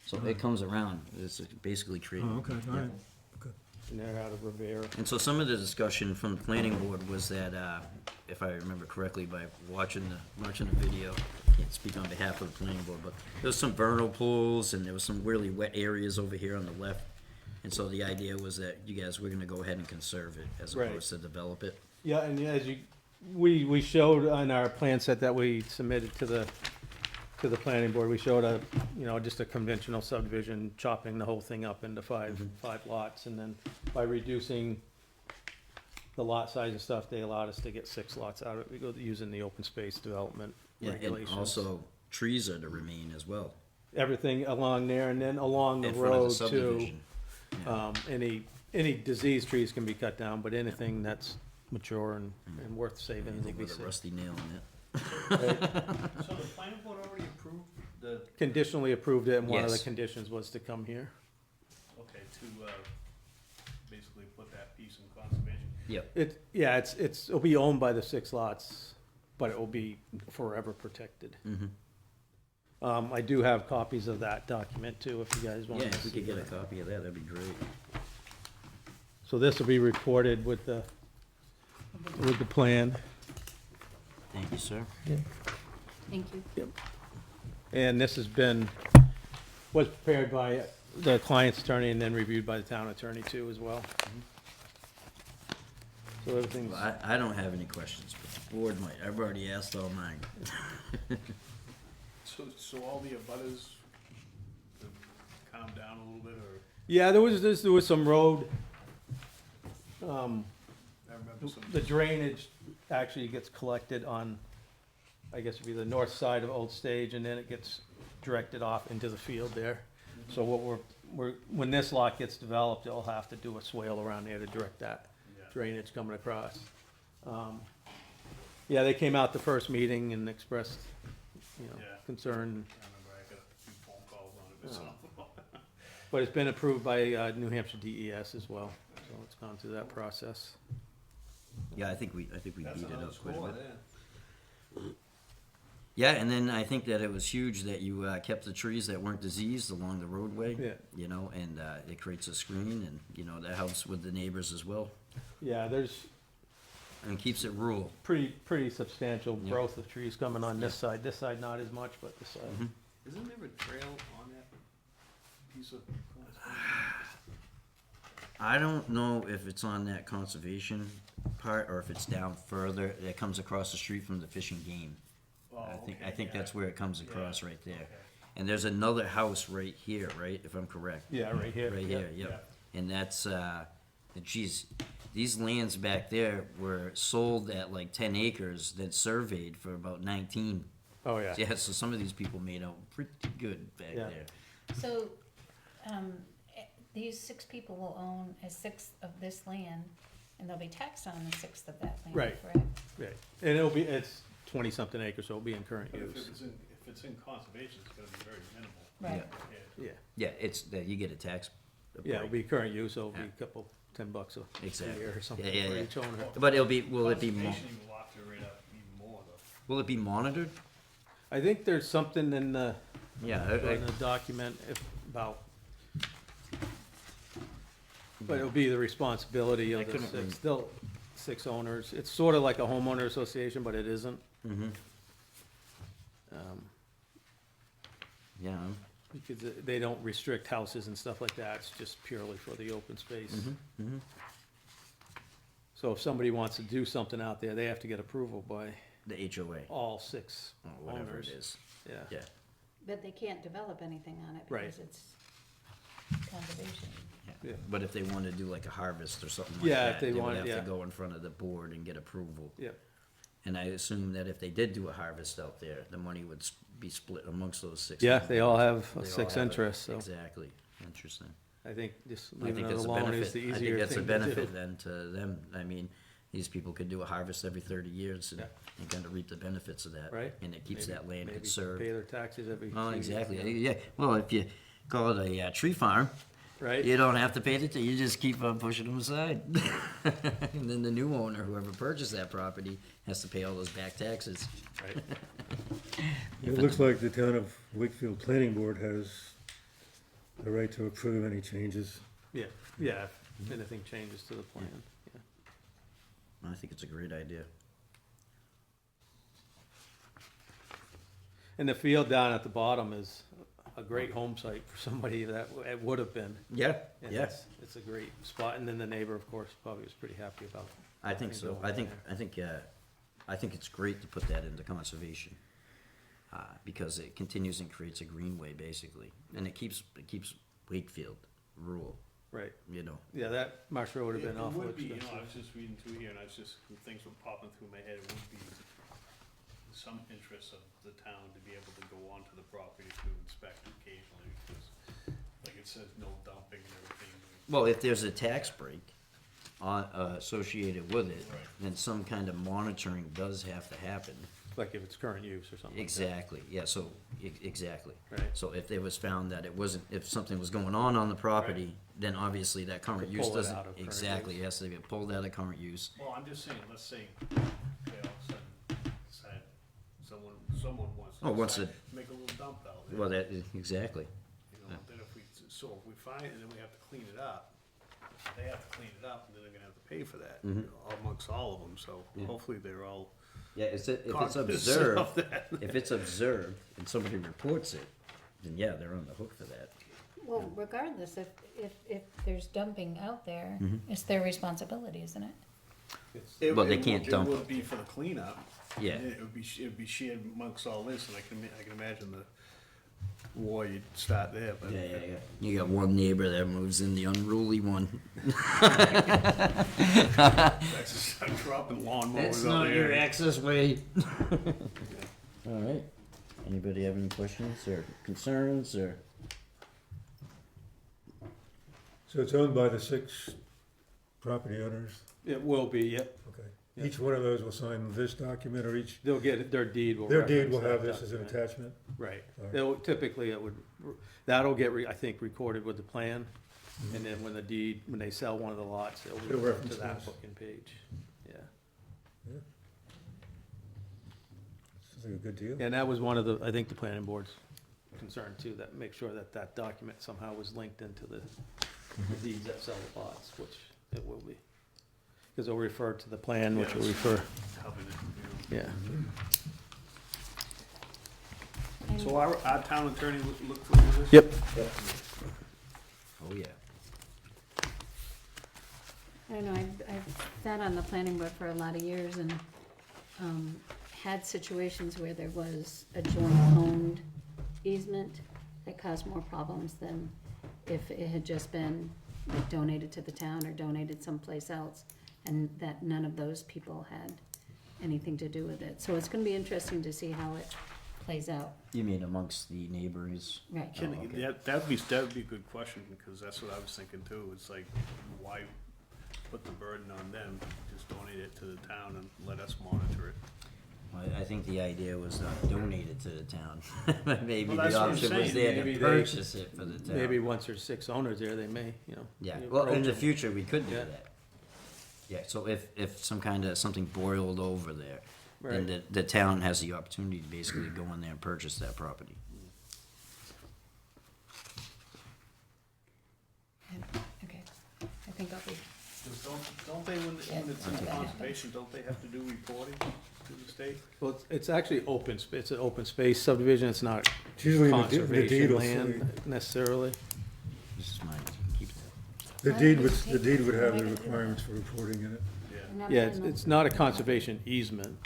So it comes around, it's basically creating. Oh, okay, all right. And they're out of Rivera. And so some of the discussion from the planning board was that, if I remember correctly by watching the video, can't speak on behalf of the planning board, but there was some vernal pools and there was some really wet areas over here on the left. And so the idea was that you guys were gonna go ahead and conserve it as Right. opposed to develop it. Yeah, and as we showed on our plan set that we submitted to the planning board, we showed just a conventional subdivision, chopping the whole thing up into five lots, and then by reducing the lot size and stuff, they allowed us to get 6 lots out of it, we go using the open space development Yeah, and regulations. also trees are to remain as well. Everything along there, and then along the In front of the road too. subdivision. Any diseased trees can be cut down, but anything that's mature and worth saving will Anything be with a saved. rusty nail in it. So the planning board already approved the, Conditionally approved it, and one of the Yes. conditions was to come here. okay, to, basically put that piece in conservation? Yep, It'll be owned by the 6 lots, but it will be forever protected. I do have copies of that document too, if you guys want yeah, to if we see could get a that. copy of that, that'd be great. So this will be recorded with the plan. Thank you, sir. Thank you. And this was prepared by the client's attorney and then reviewed by the town attorney too as well. So everything's, Well, I don't have any questions, but the board might, I've already asked all mine. So all the abutters calm down a little bit, or, yeah, there was some road, I remember some. the drainage actually gets collected on, I guess it'd be the north side of Old Stage, and then it gets directed off into the field there. So what when this lot gets developed, they'll have to do a swale around there to direct that Yeah. drainage coming across. Yeah, they came out the first meeting and expressed, Yeah. concern, I remember I got a few phone calls on it, so. but it's been approved by New Hampshire DES as well, so it's gone through that process. Yeah, I think we That's beat it another up quite a score, bit. yeah. Yeah, and then I think that it was huge that you kept the trees that weren't diseased along the roadway. Yeah. You know, and it creates a screen, and you know that helps with the neighbors as well, Yeah, there's and keeps it rural. pretty substantial Yeah. growth of trees coming on this side. This side not as much, but this side. Mhm. Isn't there a trail on that piece of? I don't know if it's on that conservation part or if it's down further. That comes across the street from the Fish and Game. Oh, I think that's where it comes across Yeah. right there. Okay. And there's another house right here, right? If I'm correct. Yeah, right here. Right yeah. here, yep. And that's, geez, these lands back there were sold at like 10 acres, then surveyed for about 19. Oh, yeah. Yeah, so some of these people made out pretty good back Yeah. there. So, these 6 people will own a 1/6 of this land, and they'll be taxed on a 1/6 of that land, Right. correct? Right. And it's 20-something acres, so it'll be in current But if use. it's in conservation, it's gonna be very minimal. Right. Yeah. Yeah. Yeah, it's, you get a tax. Yeah, it'll be current use, so it'll be Yeah. a couple, $10 a Exactly. year or something Yeah, yeah, for yeah. each owner. But will it be, Conservation, you lock the rate up even more though. will it be monitored? I think there's something in the, Yeah, in the document about, but it'll be the responsibility I of the couldn't rem- 6, still 6 owners. It's sort of like a homeowner association, but it isn't. Mm-hmm. Yeah, Because they don't restrict houses and stuff like that, it's just purely for the open space. mm-hmm. So if somebody wants to do something out there, they have to get approval by The HOA, all 6 or whatever it owners. is. Yeah. Yeah. But they can't develop anything on it Right. because it's conservation. Yeah. But if they wanted to do like a harvest or something like Yeah, if that, they they would wanted- have yeah. to go in front of the board and get approval. Yeah, And I assume that if they did do a harvest out there, the money would be split amongst those 6. yeah, they all have They a all six have it. interests, so Exactly, interesting. I think just I leaving think it that's a alone is benefit, the I think easier that's a thing to do. benefit then to them. I mean, these people could do a harvest every 30 years and, Yeah. and kind of reap the benefits of that. Right. And it keeps Maybe- that land maybe conserved. Pay their taxes every. Oh, few years, exactly, yeah. yeah. Well, if you call it a tree farm, Right? you don't have to pay the, you just keep on pushing them aside. And then the new owner, whoever purchased that property, has to pay all those back taxes. Right. It looks like the town of Wakefield Planning Board has the right to approve any changes. Yeah, yeah, if anything changes to the plan, yeah. I think it's a great idea. And the field down at the bottom is a great home site for somebody that it would have been. Yeah, And yeah, It's a great spot, and then the neighbor, of course, probably was pretty happy about it. I think so. Going I think it's great to put that into conservation. Because it continues and creates a greenway basically, and it keeps Wakefield rural, Right, you know. yeah, that Marsh Road would have been It awful would be, expensive. I was just reading through here, and things were popping through my head, it would be some interest of the town to be able to go onto the property to inspect occasionally, because, like it says, no dumping and everything. Well, if there's a tax break associated with it, Right. then some kind of monitoring does have to happen. Like if it's current use or something like that. Exactly, yeah, so, exactly. Right. So if it was found that it wasn't, if something was going on the property, then obviously that current Could use pull it doesn't, out of current exactly, use. it has to get pulled out of current use. Well, I'm just saying, let's say, they all of a sudden decide, someone wants to Oh, decide to make a little dump out there. Well, that, exactly. You know, then if we find it and then we have to clean it up, they have to clean it up and then they're gonna have to pay for that, you know, amongst all of them, so Yeah. hopefully they're all Yeah, if it's cognizant observed, of that. if it's observed and somebody reports it, then yeah, they're on the hook for that. Well, regardless, if there's dumping out there, it's their responsibility, isn't it? Well, they can't dump It it. would be for the cleanup. Yeah. And it would be shared amongst all this, and I can imagine the war you'd start there, but. Yeah. You got one neighbor that moves in, the unruly one. That's just start dropping lawnmowers That's out not your there. access way. All right. Anybody have any questions or concerns or? So it's owned by the 6 property owners? It will be, yep. Okay. Yeah. Each one of those will sign this document, or each, They'll get, their deed will their deed reference will that have this as an document. attachment? Right. Alright. Typically, that'll get, I think, recorded with the plan, and then when when they sell one of the lots, it'll It'll refer reference to that this. booking page. Yeah. Sounds like a good deal. And that was one of the, I think, the planning board's concern too, that make sure that document somehow was linked into the deeds that sell the lots, which it will be. Because it'll refer to the plan, which will refer, Covenant, you know. yeah. So our town attorney look through this? Yep. Oh, yeah. I don't know, I've sat on the planning board for a lot of years and, had situations where there was a joint owned easement that caused more problems than if it had just been like donated to the town or donated someplace else, and that none of those people had anything to do with it. So it's gonna be interesting to see how it plays out. You mean amongst the neighbors? Right. Can, Oh, okay. that'd be a good question, because that's what I was thinking too, it's like, why put the burden on them, just donate it to the town and let us monitor it. I think the idea was not donate it to the town. Maybe Well, the that's what I'm option was saying. there Maybe to they- purchase it for the town. Maybe once there's 6 owners there, they may, you know. Yeah, you well, in approach the them. future, we could do Yeah. that. Yeah, so if something boiled over there, then Right. the town has the opportunity to basically go in there and purchase that property. Okay, I think I'll be, Don't they, when it's in Yeah. conservation, don't they have to do reporting to the state? Well, it's actually it's an open space subdivision, it's not It's usually in the deed conservation will land say, necessarily. This is mine, keep that. the deed would have the requirements for reporting in it. Yeah. never Yeah, been it's not a conservation easement,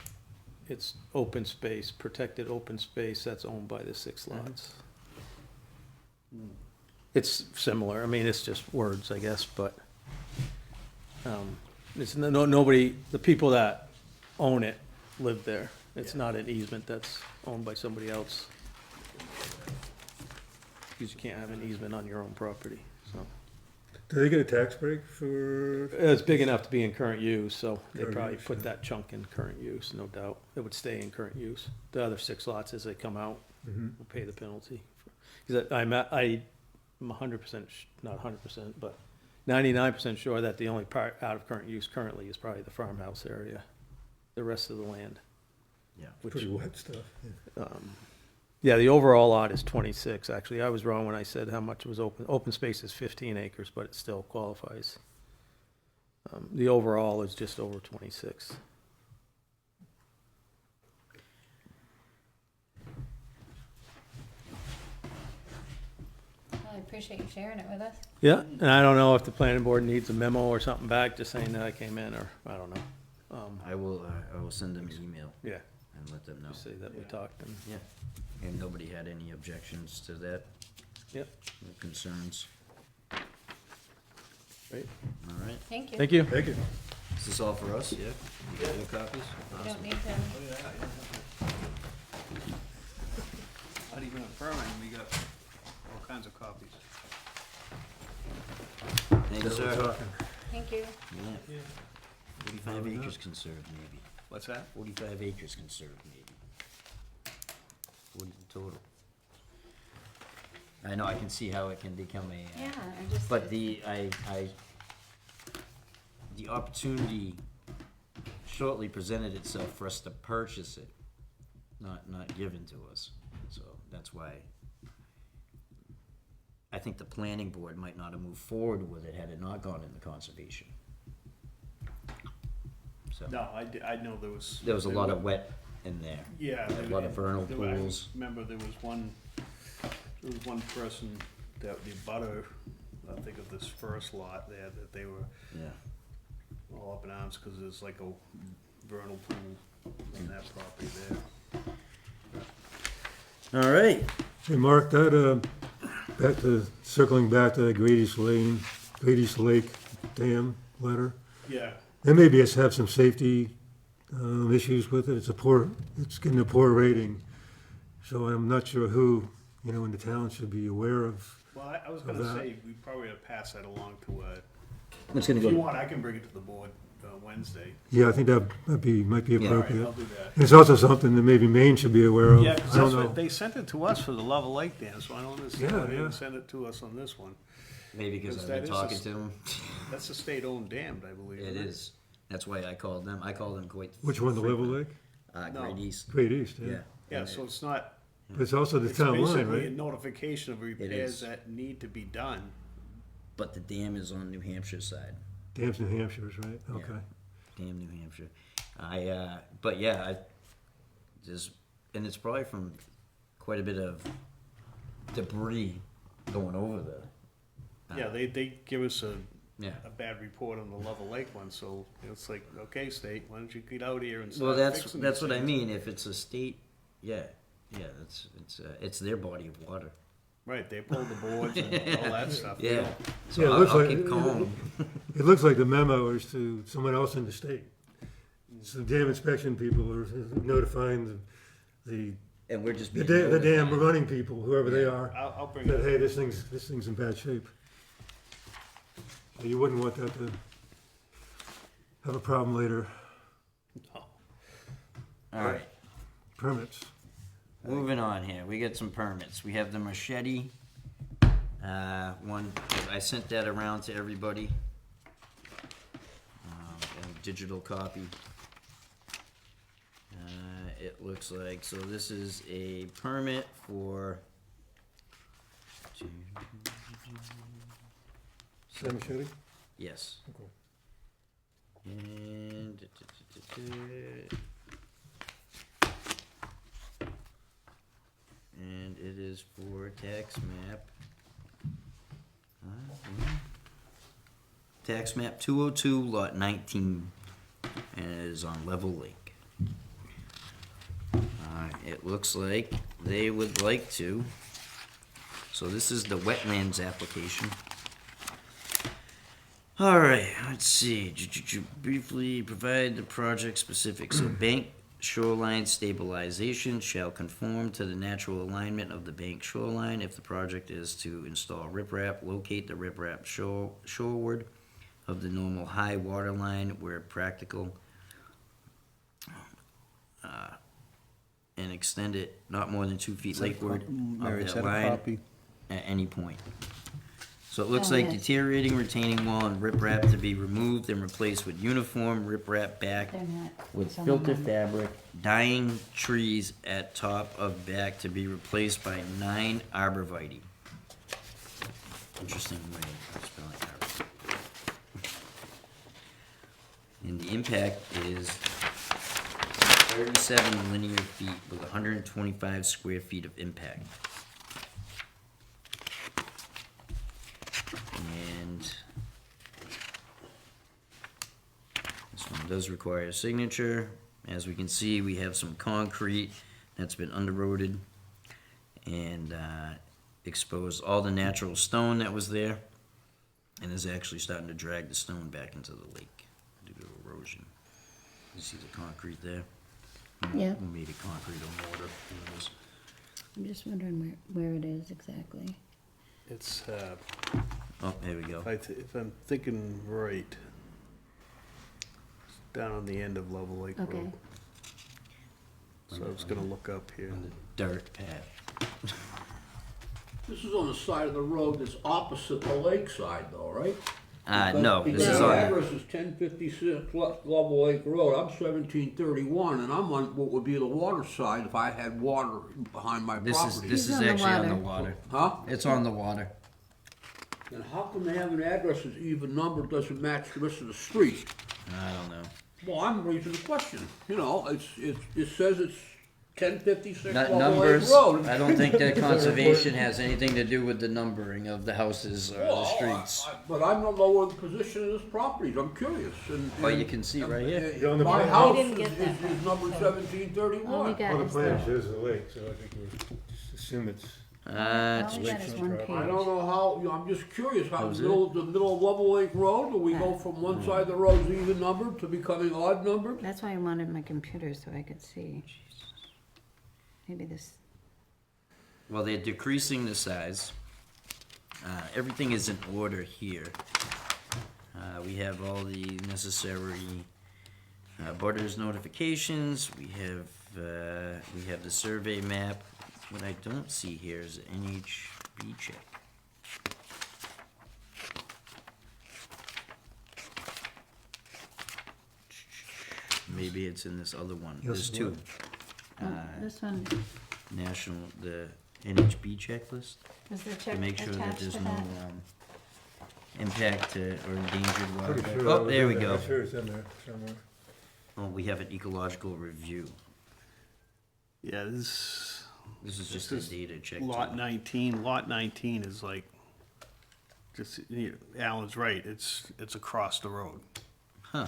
it's open space, protected open space that's owned by the 6 lots. It's similar, I mean, it's just words, I guess, but, it's nobody, the people that own it live there. It's not an easement that's owned by somebody else. Because you can't have an easement on your own property, so. Do they get a tax break for, It's big enough to be in current use, so they Current probably use, put yeah. that chunk in current use, no doubt. It would stay in current use. The other 6 lots, as they come out, Mhm. will pay the penalty. Because I'm 100%, not 100%, but 99% sure that the only part out of current use currently is probably the farmhouse area. The rest of the land. Yeah. Which, pretty wet stuff? Yeah. yeah, the overall lot is 26, actually. I was wrong when I said how much was open. Open space is 15 acres, but it still qualifies. The overall is just over 26. Well, I appreciate you sharing it with us. Yeah, and I don't know if the planning board needs a memo or something back, just saying that I came in, or, I don't know. I will send them an email Yeah, and let them know. just say that we talked, and, And nobody had any objections to that? Yep. No concerns? Great. All right. Thank you. thank you. Thank you. Is this all for us? Yeah? You got your copies? You don't need to, Not even a permit, we got all kinds of copies. Thank you, sir. thank you. Yeah. 45 acres conserved, maybe. What's that? 45 acres conserved, maybe. 40 total. I know, I can see how it can become a, Yeah, I just. but the opportunity shortly presented itself for us to purchase it, not given to us. So that's why I think the planning board might not have moved forward with it had it not gone into conservation. So No, I know there was. there was a lot of wet in there. Yeah. A lot of vernal there were- I pools. remember there was one person that the butter, I think of this first lot there, that they were Yeah. all up in arms, cause there's like a vernal pool on that property there. All right. Hey, Mark, that, circling back to the Grady's Lake Dam letter, Yeah, they maybe have some safety, issues with it. It's getting a poor rating. So I'm not sure who, in the town should be aware of. well, I was Of gonna that. say, we probably ought to pass that along to, It's gonna if you go. want, I can bring it to the board, Wednesday. Yeah, I think that might be Yeah. All right, appropriate. I'll do that. It's also something that maybe Maine should be aware of. Yeah, 'cause I don't that's know. what, they sent it to us for the Level Lake Dam, so I don't understand why Yeah, they yeah. didn't send it to us on this one. Maybe because Because I've been that is talking a to them. That's a state-owned dam, I believe. It isn't is. That's why I called them. I call them quite. Which one, the Level frequent. Lake? No. Great East. Great East, Yeah. yeah. Yeah, And so it's not, But it's also the it's town line, basically a right? notification of is. repairs that need to be done. But the dam is on New Hampshire side. Dam's New Hampshire's, right? Yeah. Okay. Dam, New Hampshire. And it's probably from quite a bit of debris going over the. Yeah, they give us Yeah. a bad report on the Level Lake one, so it's like, okay, state, why don't you get out here and Well, start fixing that's these what I things? mean. If it's a state, yeah, it's their body of water. Right, they pulled the boards and all that stuff. We Yeah. don't- So Yeah, it I'll, looks I'll like- keep calm. It looks like the memo is to someone else in the state. So dam inspection people are notifying the And we're just the being the dam notified. running people, whoever they Yeah. are, I'll bring that, it, hey, this thing's in bad shape. So you wouldn't want that to have a problem later, All right. permits. Moving on here, we got some permits. We have the machete, one, I sent that around to everybody. A digital copy. It looks like, so this is a permit for. Sam Machete? Yes. Okay. And. And it is for tax map. Tax map 202, lot 19, and it is on Level Lake. It looks like they would like to. So So this is the wetlands application. All right, let's see. Briefly provide the project specifics. So bank shoreline stabilization shall conform to the natural alignment of the bank shoreline. If the project is to install riprap, locate the riprap shoreward of the normal high water line where practical, and extend it not more than 2 feet lakeward Mary, of is that that a line copy? at any point. So it looks Oh, like yes. deteriorating retaining wall and riprap to be removed and replaced with uniform riprap back They're not. with It's on filter the- fabric, dying trees at top of back to be replaced by 9 arborvitae. Interesting way of spelling arborvitae. And the impact is 37 linear feet with 125 square feet of impact. And this one does require a signature. As we can see, we have some concrete that's been underroaded and exposed all the natural stone that was there, and is actually starting to drag the stone back into the lake due to erosion. You see the concrete there? Yeah. We made it concrete or mortar. It was- I'm just wondering where it is exactly. It's, Oh, there we go. if I'm thinking right, it's down on the end of Level Lake Okay. Road. So I was gonna look up here. On the dirt path. This is on the side of the road that's opposite the lakeside though, right? No, this Because is the on, address is 1056 Level Lake Road, I'm 1731, and I'm on what would be the water side if I had water behind my this property. is It's on the actually on the water. water. Huh? It's on the water. And how come they have an address that's even numbered, doesn't match the rest of the street? I don't know. Well, I'm raising the question, you know, it says it's 1056 Not Level Lake numbers, Road. I don't think that conservation has anything to do with the numbering of the houses or the Well, streets. But I don't know what the position of this property is, I'm curious, and. Oh, you can see right here. Yeah, on the My plan. house We didn't is, get that is number one, so- 1731. All we got Well, the is plan the, shows the lake, so I think we just assume it's, all we got is Lakeshore one property. I page. don't know how, you know, I'm just curious, how How's the middle of Level Lake Road, do we go from one side of the road even numbered to becoming odd numbered? That's why I wanted my computer so I could see. Maybe this, Well, they're decreasing the size. Everything is in order here. We have all the necessary butters notifications. We have the survey map. What I don't see here is an NHB check. Maybe it's in this other one. Yes, There's it two. was. oh, this one, National, the NHB checklist, is the to check make sure that attached there's to no, that? impact to, or endangered pretty wildlife. sure. that Oh, was there in we go. I'm sure it's in there somewhere. Oh, we have an ecological review. Yeah, this, This is just This a is data check. lot tool. 19, lot 19 is like, just, Alan's right, it's across the road. Huh,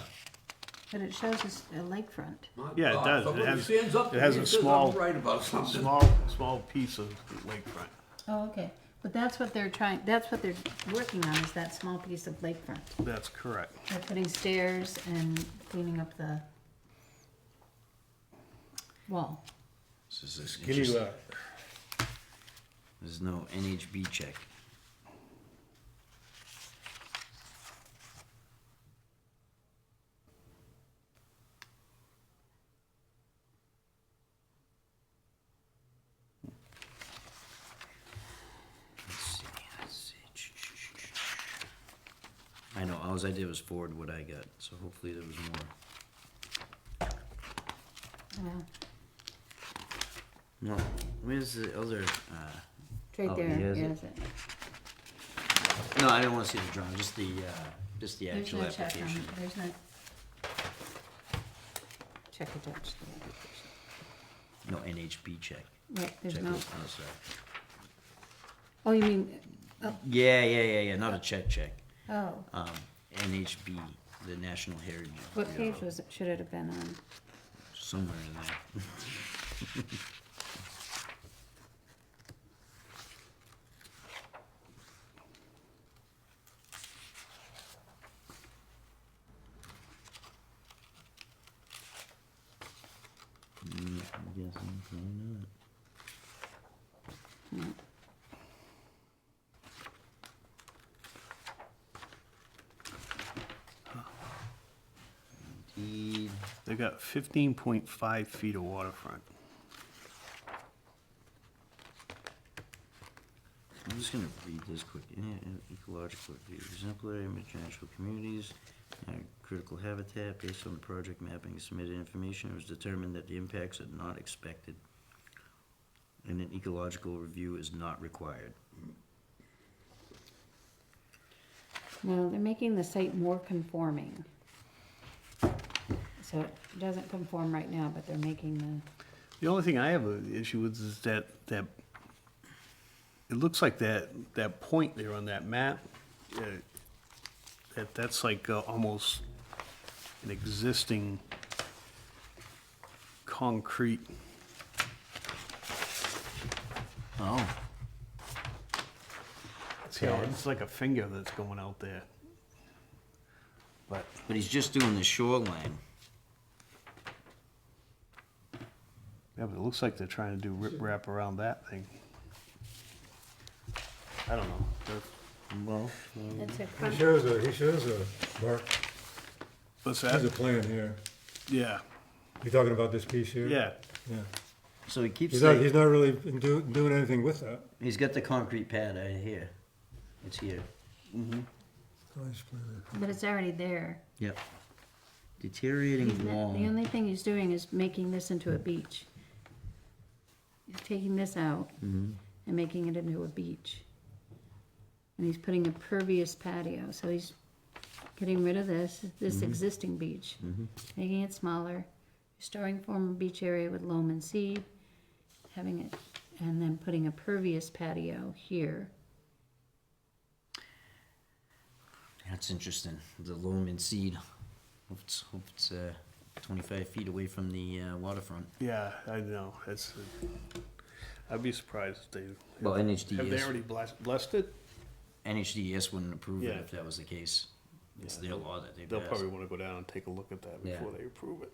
But it shows us a lakefront. My Yeah, it God, does. It somebody has- stands up it to has me a and says I'm small- right about something. Small piece of lakefront. Oh, okay, but that's what they're working on, is that small piece of lakefront. That's correct. They're putting stairs and cleaning up the wall. this is an Skinny interesting- lot. There's no NHB check. Let's see. I know, all I did was forward what I got, so hopefully there was more. No, where's the other, It's right Oh, there, he has yeah, it. is it? no, I didn't wanna see the drawing, just the There's actual no check on, application. there's no check attached to the application. No NHB check. Right, there's no, Checklist, oh, sorry. oh, you mean, Yeah, not a check. oh, NHB, the National Heritage. what Bureau. page was it, should it have been on? Somewhere in there. I'm guessing probably not. Deed. They got 15.5 feet of waterfront. I'm just gonna read this quick. Ecological review, exemplary image natural communities, critical habitat. Based on the project mapping and submitted information, it was determined that the impacts are not expected, and an ecological review is not required. No, they're making the site more conforming. So it doesn't conform right now, but they're making The only thing I have an issue with is that it looks like that point there on that map, that's like almost an existing concrete. Oh. It's like a finger that's going out there. But But he's just doing the shoreline. yeah, but it looks like they're trying to do rip wrap around that thing. I don't know. Well, the, it's a, He shows a, Mark, What's there's a that? plan here. Yeah, You talking about this piece here? yeah. Yeah. so he keeps He's not saying, really been doing anything with that. he's got the concrete pad out here. It's here. Nice plan. but it's already there. Yep. Deteriorating The wall. only thing he's doing is making this into a beach. He's taking this out and making it into a beach. And he's putting a pervious patio, so he's getting rid of this existing beach, making it smaller, restoring former beach area with loam and seed, having it, and then putting a pervious patio here. That's interesting. The loam and seed. Hope it's 25 feet away from the waterfront. Yeah, I know. It's. I'd be surprised if they. Well, NHDS. Have they already blessed it? NHDS wouldn't approve it Yeah. if that was the case. It's Yeah, their law that they They'll passed. probably want to go down and take a look at that Yeah. before they approve it.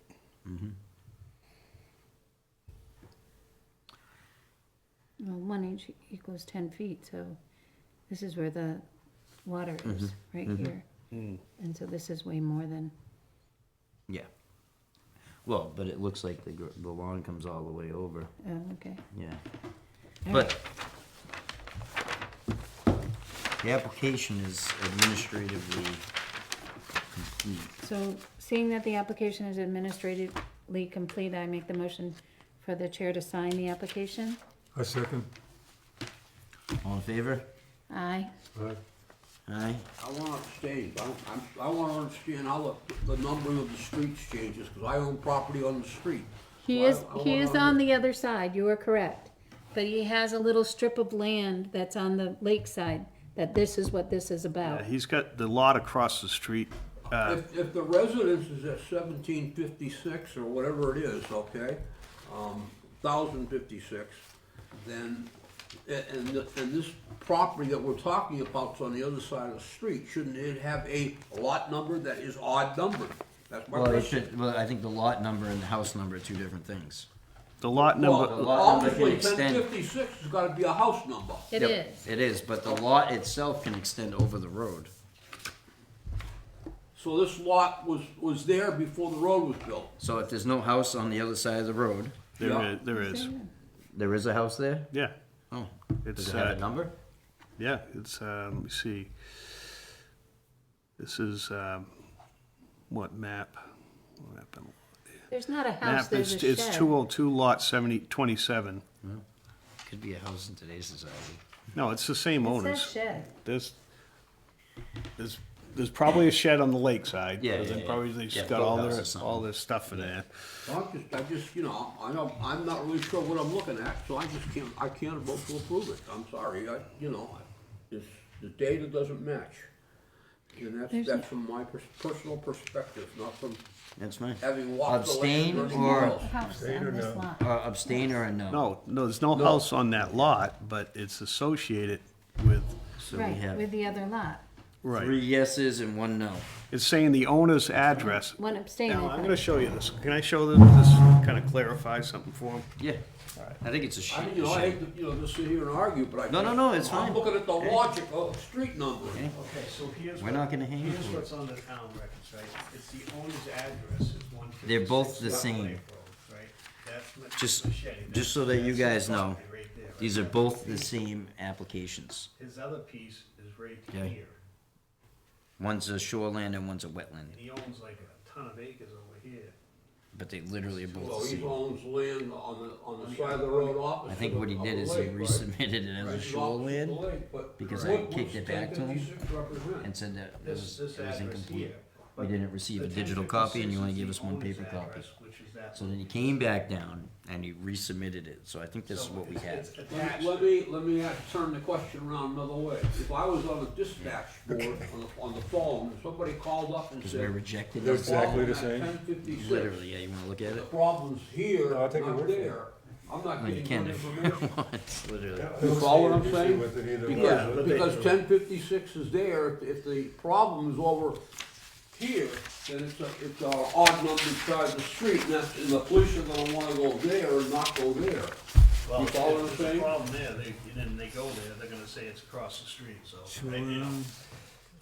Well, 1 inch equals 10 feet, so this is where the water is, right here. And so this is way more than, Yeah. Well, but it looks like the lawn comes all the way over. oh, okay. Yeah. All But the application is administratively complete. So, seeing that the application is administratively complete, I make the motion for the chair to sign the application. I second. All in favor? Aye. Aye. Aye. I wanna abstain. I wanna understand how the numbering of the streets changes, cause I own property on the street. He is on the other side, you are correct. But he has a little strip of land that's on the lakeside, that this is what this is Yeah, about. he's got the lot across the street. If the residence is at 1756 or whatever it is, okay, 1056, then, and this property that we're talking about is on the other side of the street, shouldn't it have a lot number that is odd numbered? That's my Well, question. I think the lot number and the house number are two different things. The lot number. the lot number can Obviously, extend. 1056 has gotta be a house number. It Yep, is. It is, but the lot itself can extend over the road. So this lot was there before the road was built. So if there's no house on the other side of the road, Yeah. There is. there is a house there? Yeah. Oh, It's does it have a number? yeah. It's let me see. This is what map? What map? There's not a house, Map. there's a It's shed. 202 lot 27. Could be a house in today's society. No, it's the same It owners. says shed. There's probably a shed on the lakeside. Yeah, because yeah, they yeah. probably they just Yeah, got all boathouse their or something. all their stuff in there. I just, I'm not really sure what I'm looking at, so I can't vote to approve it. I'm sorry, the data doesn't match. And that's from my personal perspective, not from That's fine. having walked the Abstain land or anything or- else. House Abstain or on this no? lot. Abstain or a no? No, there's no house on that lot, but it's associated with. So we Right, have with the other lot. Right. 3 yeses and 1 no. It's saying the owner's address. One abstain, Now, I I'm thought. gonna show you this. Can I show this kinda clarify something for him? Yeah, Alright. I think it's a I mean, shame. I hate to, just sit here and argue, but I. No, it's fine. I'm looking at the logic of street numbering. Okay. Okay, so here's. We're what- not gonna hang you Here's for it. what's on the town records, right? It's the owner's address is 156 They're both the Lake same. Road, right? That's Just- Machete. just so that you That's the guys know, property right there, right? These are That's both the piece. same applications. His other piece is right Okay. here. One's a shoreland and one's a wetland, And he owns like a ton of acres over here. but they literally are both So the he same. owns land on the side of the road opposite. I think what he of did the is he lake, right? resubmitted it as Right, a he's opposite shoreland the lake, but because what- I kicked what's it back to him 1056 represent? and said that it This was address incomplete. here. We But didn't receive the a digital copy and you only 1056 gave is us one the owner's paper copy. address, which is that So then he one. came back down and he resubmitted it, so I think this is So what we it's- had. it's attached. Let me turn the question around another way. If I was on a dispatch board on the phone, and somebody called up and Because we're said. rejected They're this. exactly the same. 1056. Literally, yeah, you wanna look at The it? problem's here, No, I'll take your not word for it. there. I'm not No, you getting can't good if information. It's literally. You follow what I'm Issue saying? with it either way. Because, but they- because 1056 is there, if the problem is over here, then it's a odd numbered side of the street, and that's, and the police are gonna wanna go there and not go there. Well, You follow what I'm if there's saying? a problem there, then they go there, they're gonna say it's across the street, so, you know.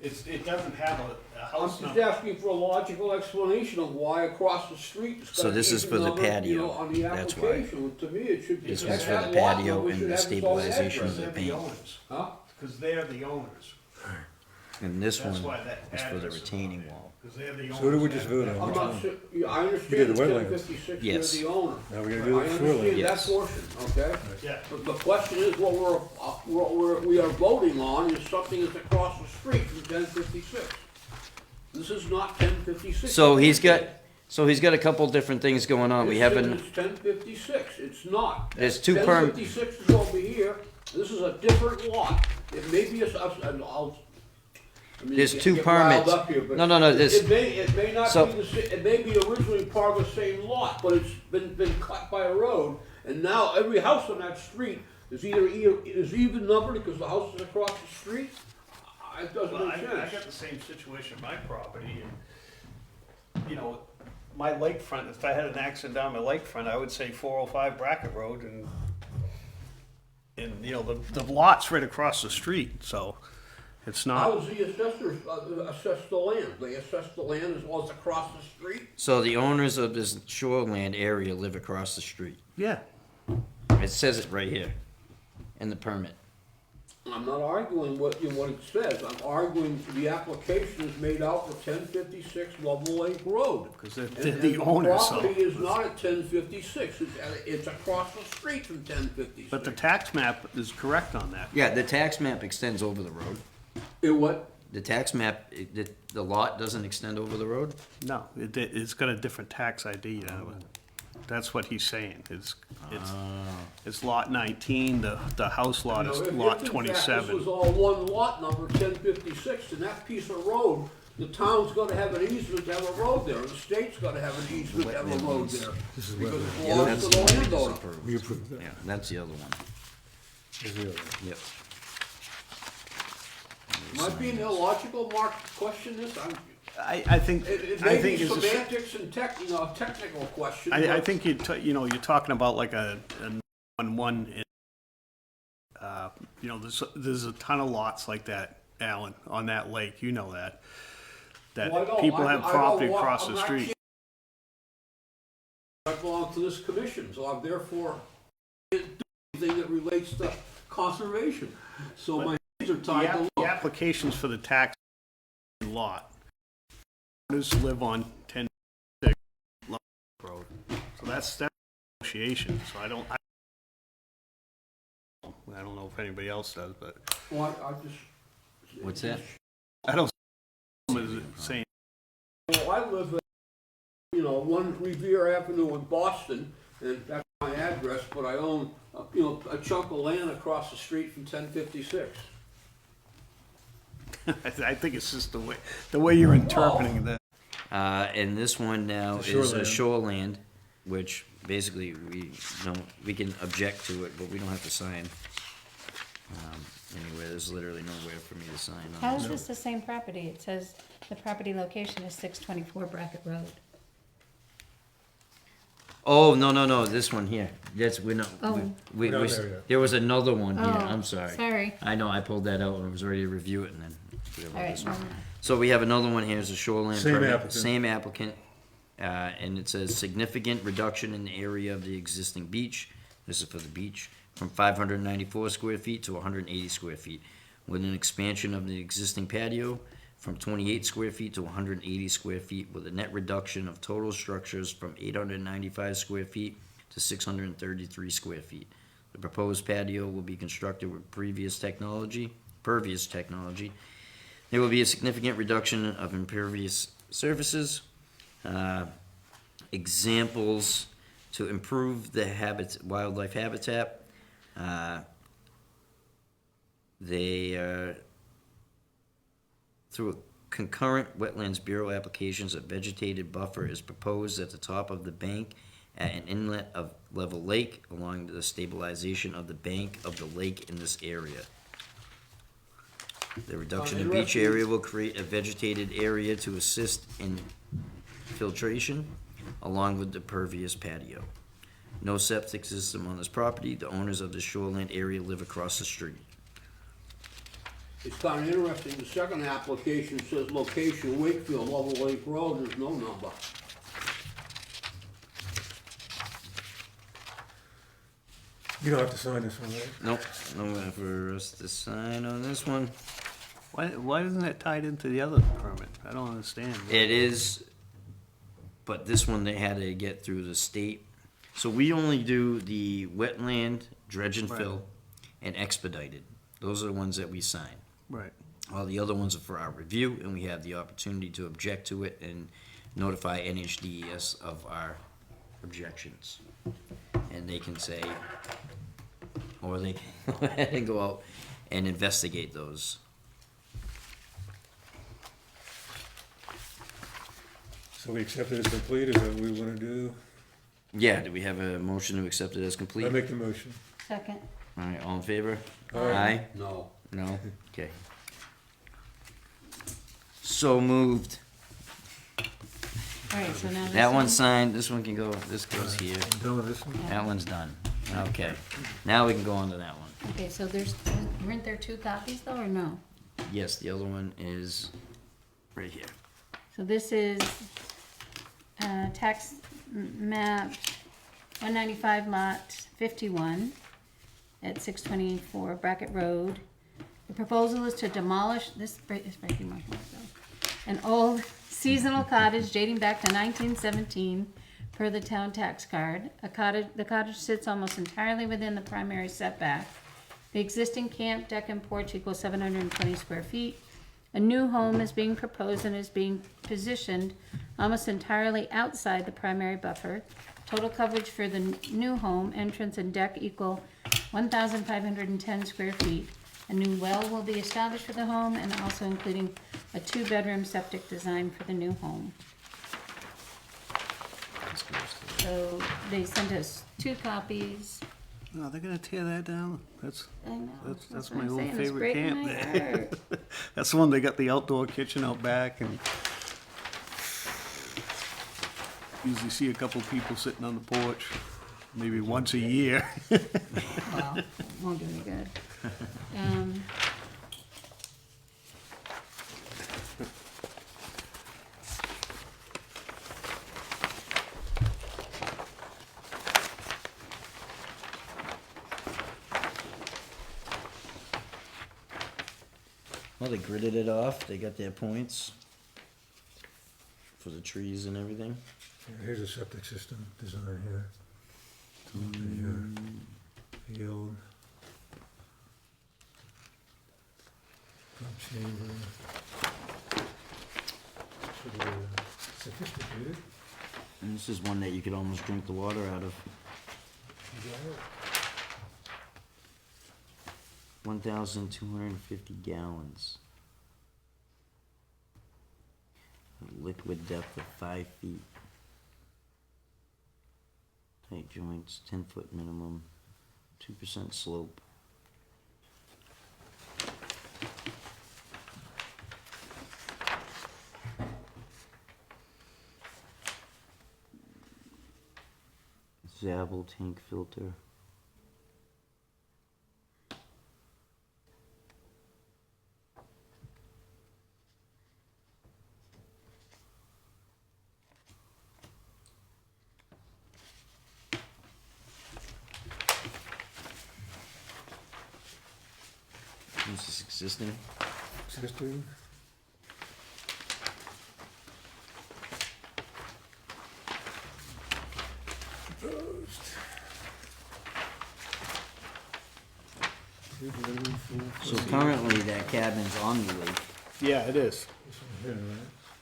It doesn't have a I'm house just number. asking for a logical explanation of why across the street it's So got this is even for the numbered, you patio. know, on the That's why. application. To me, it should be. This that one's for the lot patio number and should the have its own stabilization address. of the They're the paint. owners, Huh? cause they're the owners. And this That's one why that is for the address is on retaining there, wall. Cause they're the owners. So what did we just vote on? I'm Which not one? sure, yeah, I did understand the it's wetlands. 1056, Yes. you're the owner. Now we're gonna I do the understand shoreline. that Yes. portion, okay? Yeah, But the question is, we are voting on is something that's across the street from 1056. This is not 1056. So he's got a couple different things going on. We haven't, It's 1056, it's not. There's two 1056 is over here, this is a different lot. It may be and I mean, There's get- two get riled permits. up here, but No, this, It may not so- be it may be originally part of the same lot, but it's been cut by a road, and now every house on that street is is even numbered because the house is across the street. It doesn't well, make I sense. got the same situation in my property, and, you know, my lakefront, if I had an accident down my lakefront, I would say 405 Brackett Road, and, you know, the lot's right across the street, so it's How not, does the assessors assess the land? They assess the land as well as across the street? so the owners of this shoreland area live across the street. yeah. It says it right here in the permit. I'm not arguing what it says, I'm arguing the application is made out for 1056 Level Lake Road. Because they're And the owners, so. the property is not at 1056, it's across the street from 1056. But the tax map is correct on that. Yeah, the tax map extends over the road. It what? The tax map, the lot doesn't extend over the road? No, it's got a different tax ID, that's what he's saying, it's lot 19, the house lot is You know, lot if in fact 27. this was all one lot number, 1056, and that piece of road, the town's gonna have an easement to have a road there, the state's gonna have an easement to have a road there. This is Because it wetland. Yeah, belongs that's to the the one we landowner. disapproved. We approved that. Yeah, that's the other one. Is the other one. Yep. Am I being illogical, Mark, to question this? I think, It I may think be it's a, semantics and a technical question. I but- think you're talking about like a 1-1, you know, there's a ton of lots like that, Alan, on that lake, you know that. Well, I know, That people I- have I know property what- across I'm the not street. kidding. I belong to this commission, so I'm therefore can't do anything that relates to conservation. So my hands are tied to The look. applications for the tax lot, owners live on 10-6 Road, so that's negotiation, so I don't know if anybody else does, but Well, I just. What's that? I don't see it saying, Well, I live at, 1 Revere Avenue in Boston, and that's my address, but I own, a chunk of land across the street from 1056. Oh. I think it's just the way you're interpreting that. And this one now It's is a a shoreland, which basically we can object to it, but we don't have to sign. Anyway, there's literally nowhere for me to sign How on is it. this the same property? It says the property location is 624 Brackett Road. Oh, no, this one here. That's, we're not, Oh. we, We're not we, there yet. there was another one here, Oh, I'm sorry. Sorry. I know, I pulled that out and was ready to review it and then forgot about All right, this one. well, So we have another one here, it's a shoreline Same permit. applicant. Same applicant, and it says significant reduction in the area of the existing beach, this is for the beach, from 594 square feet to 180 square feet, with an expansion of the existing patio from 28 square feet to 180 square feet, with a net reduction of total structures from 895 square feet to 633 square feet. The proposed patio will be constructed with pervious technology. There will be a significant reduction of impervious surfaces. Examples to improve the wildlife habitat. Through a concurrent Wetlands Bureau applications, a vegetated buffer is proposed at the top of the bank at an inlet of level lake along the stabilization of the bank of the lake in this area. The reduction in beach area will create a vegetated area to assist in filtration along with the pervious patio. No septic system on this property. The owners of the shoreline area live across the street. It's kind of interesting, the second application says location Wakefield, Level Lake Road, there's no number. You don't have to sign this one, right? Nope, no way for us to sign on this one. Why isn't that tied into the other permit? I don't understand. It is, but this one they had to get through the state. So we only do the wetland, dredge and Right. fill, and expedited. Those are the ones that we sign. Right. All the other ones are for our review, and we have the opportunity to object to it and notify NHDES of our objections. And they can say, or they can go ahead and go out and investigate those. So we accept it as complete, is that what we wanna do? Yeah, do we have a motion to accept it as I complete? make the motion. Second. All right, all in favor? Aye. No. No? Okay. So moved. All right, so now this That one. one's signed, this one can go, this goes here. I'm done with this one. That one's done. Okay. Now we can go on to that one. Okay, so weren't there 2 copies though, or no? Yes, the other one is right here. So this is, tax map 195 lot 51 at 624 Brackett Road. The proposal is to demolish, this is breaking my heart though, an old seasonal cottage dating back to 1917 per the town tax card. The cottage sits almost entirely within the primary setback. The existing camp, deck, and porch equals 720 square feet. A new home is being proposed and is being positioned almost entirely outside the primary buffer. Total coverage for the new home, entrance and deck equal 1,510 square feet. A new well will be established for the home and also including a 2-bedroom septic design for the new home. So they sent us 2 copies. No, they're gonna tear that down? I know. That's what my I'm old saying, it's favorite breaking camp my there. heart. That's the one, they got the outdoor kitchen out back and usually see a couple people sitting on the porch, maybe once a year. Well, won't do any good. Well, they gridded it off, they got their points for the trees and everything. Here's a septic system design here. Field. Pump chamber. Pretty sophisticated. And this is one that you could almost drink the water out of. You got it. 1,250 gallons. A liquid depth of 5 feet. Tight joints, 10-foot minimum, 2% slope. Zabel tank filter. Is this existing? Existing. So currently that cabin's on the lake. Yeah, it is. Here, right?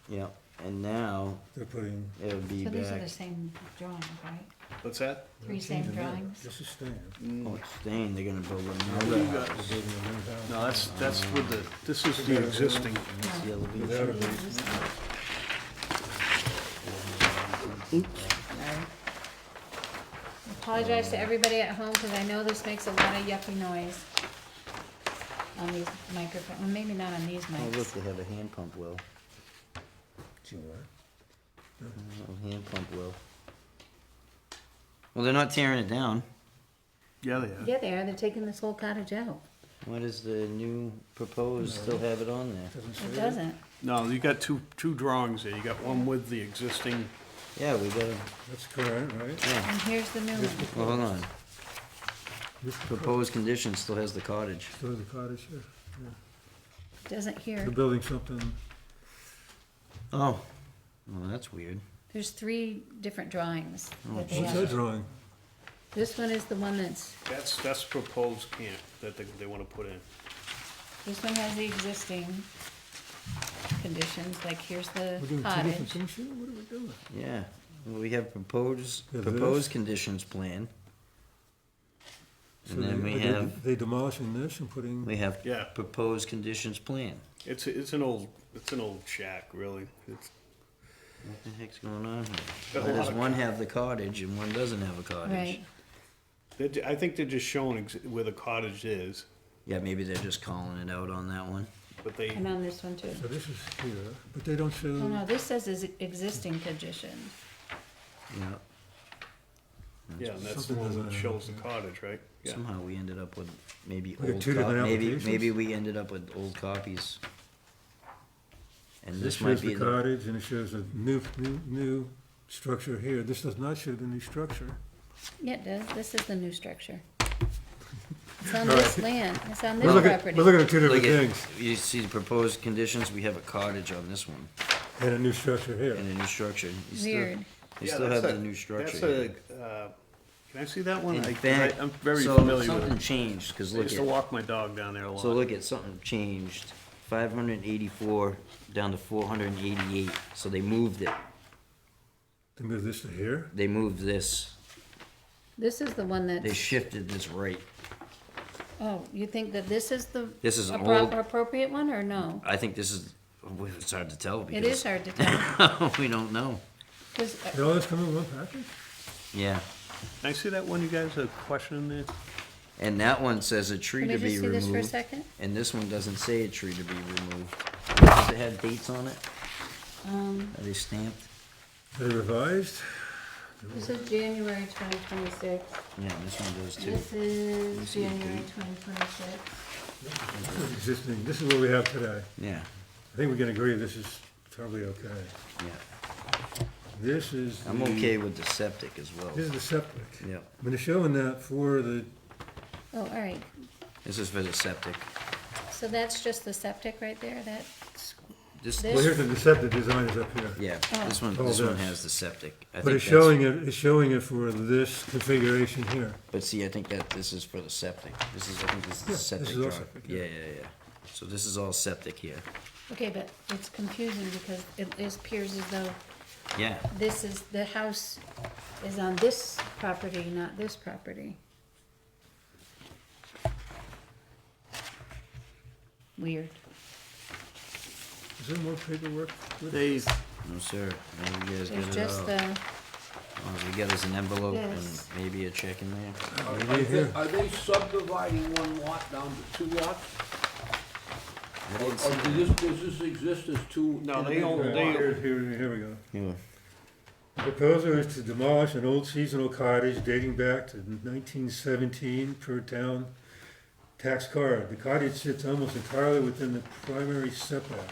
Yep. And now They're putting. it would be So these are back. the same drawings, right? What's that? Three same drawings? This is staying. Oh, it's staying. They're gonna build No, another you got- house. They're building a new house. No, that's with the, this is the existing. That's the Without elevation. a basement. Sorry. Apologize to everybody at home, cause I know this makes a lot of yucky noise on these microphones, well, maybe not on these Oh, look, mics. they have a hand pump well. See what? A hand pump well. Well, they're not tearing it down. Yeah, they are. Yeah, they are, they're taking this whole cottage out. Why does the new proposed still have it on there? Doesn't say It that. doesn't. No, you got two drawings there. You got one with the existing, Yeah, we gotta, That's current, right? yeah. And here's the new one. Well, hold on. This Proposed condition still has the cottage. Still the cottage here. Doesn't here. They're building something. Oh, well, that's weird. There's three different drawings that they What's have. that drawing? This one is the one that's proposed camp that they wanna put in. this one has the existing conditions, like here's the We're doing two different cottage. things here? What are we doing? Yeah, well, we have proposed, Yeah, proposed this. conditions plan. So And then they- we are have, they demolishing this and putting, we have Yeah, proposed conditions plan. it's an old shack, really. It's What the heck's going on here? got a Why lot does of- one have the cottage and one doesn't have a cottage? Right, I think they're just showing where the cottage is, Yeah, maybe they're just calling it out on that one. but they, and on this one too. so this is here, but they don't show. Oh no, this says is existing conditions. Yeah. yeah, and that's the Something one doesn't that add shows the up, cottage, right? Yeah. Somehow we ended up with maybe We got old two different maybe applications? we ended up with old copies. And This this might shows be the the, cottage and it shows a new structure here. This does not show the new structure. Yeah, it does, this is the new structure. It's on All this right. land, it's on We're this looking, property. we're looking at two look different at, things you see the proposed conditions, we have a cottage on this one and a new structure here. and a new structure. You still- Weird. You Yeah, still that's have a- the new structure. That's a, can I see that one? In I- fact, I'm very so familiar with something it. changed, cause I look used to at, walk my dog down there a lot. so look at, something changed. 584 down to 488, so they moved it. To move this to here? They moved this, This is the one they that's, shifted this right. oh, you think that this is the This is appro- old, appropriate one, or no? I think this is, well, it's hard to tell It is because hard to tell, we don't know. 'cause, Did all this come in one package? Yeah, Can I see that one, you guys, a question in there? and that one says a tree can we to be just see this for a removed, second? and this one doesn't say a tree to be removed. Does it have dates on it? Are they stamped? Are they revised? This is January 2026. Yeah, this one does too. This is see the January date? 2026. This is existing, this is what we have today. Yeah, I think we can agree this is probably okay. yeah. This is I'm the- okay with the septic as well. This is the septic. Yeah, I mean, they're showing that for the, Oh, all right, this is for the septic. so that's just the septic right there, that, This, This- well, here's the septic design is up here. yeah, this one, Oh, this one this. has the septic. I But think it's that's- showing it for this configuration here. But see, I think that this is for the septic. This is, I think this is the Yeah, septic this is all drawing. septic, Yeah, yeah. yeah, yeah. So this is all septic here. okay, but it's confusing because it appears as though Yeah, this is, the house is on this property, not this property. Weird. Is there more paperwork? with it? They, no, sir. No, you guys There's get it just all. the, All we get is an envelope and This. maybe a check in there. Maybe here. Are they subdividing one lot down to two lots? I Or didn't see does this exist as two? No, they individual own- Right, they- lots? here we go. Here. proposal is to demolish an old seasonal cottage dating back to 1917 per town tax card. The cottage sits almost entirely within the primary setback.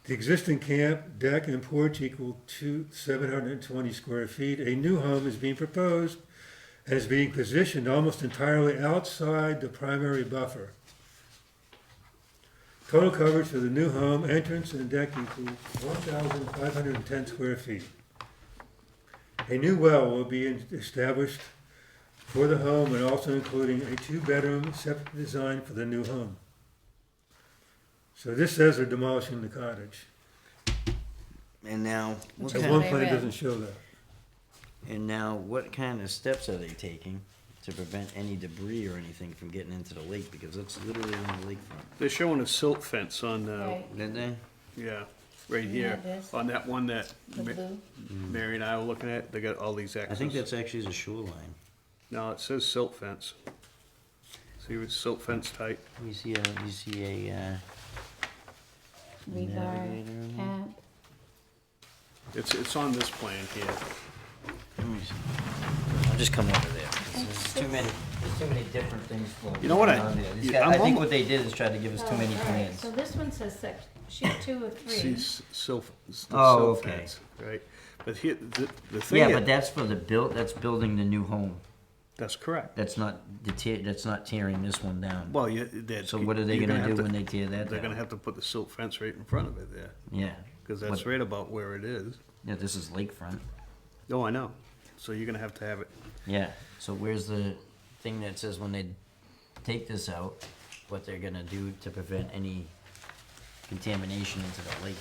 The existing camp, deck, and porch equal to 720 square feet. A new home is being proposed and is being positioned almost entirely outside the primary buffer. Total coverage for the new home, entrance and deck equals 1,510 square feet. A new well will be established for the home and also including a 2-bedroom septic design for the new home. So this says they're demolishing the cottage. And now, what Which And is one what I plan read. doesn't show that. and now what kind of steps are they taking to prevent any debris or anything from getting into the lake? Because it's literally on the lakefront. They're showing a silt fence on, Right, Didn't they? yeah, right Yeah, here, it is. on that one that the blue. Mary and I were looking at, they got all these X's. I think that's actually the shoreline. No, it says silt fence. See, it's silt fence type. You see a Rebar navigator. pad. It's on this plan here. Let me see. I'll just come over there. There's too many different things floating You know what I- around there. These yeah, guys- I'm I think almo- what they did is try to give us too many Oh, all right. plans. So this one says sheet 2 of 3. See, silt, it's the Oh, silt okay. fence, right? But here, the thing Yeah, is, but that's for that's building the new home. that's correct. That's not that's not tearing this one down. Well, that's. So what are they you're gonna have do to- when they tear that They're gonna down? have to put the silt fence right in front of it there, Yeah, cause that's What- right about where it is. yeah, this is lakefront. Oh, I know. So you're gonna have to have it, Yeah, so where's the thing that says when they take this out, what they're gonna do to prevent any contamination into the lake?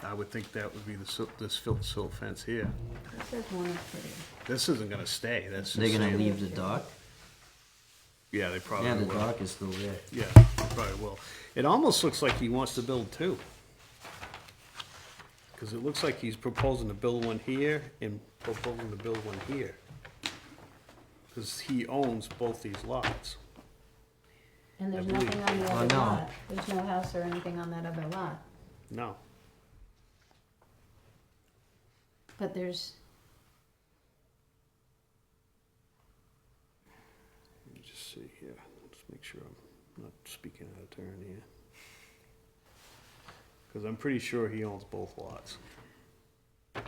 I would think that would be this silt fence here. It says 1 of 3. This isn't gonna stay, that's just They're gonna saying- leave the dock? Yeah, they probably Yeah, will. the dock is still there. Yeah, they probably will. It almost looks like he wants to build two. Cause it looks like he's proposing to build one here and proposing to build one here. Cause he owns both these lots. And there's I believe- nothing on the Oh, other no. lot. There's no house or anything on that other lot. No, But there's, let me just see here, just make sure I'm not speaking out of turn here. Cause I'm pretty sure he owns both lots. Come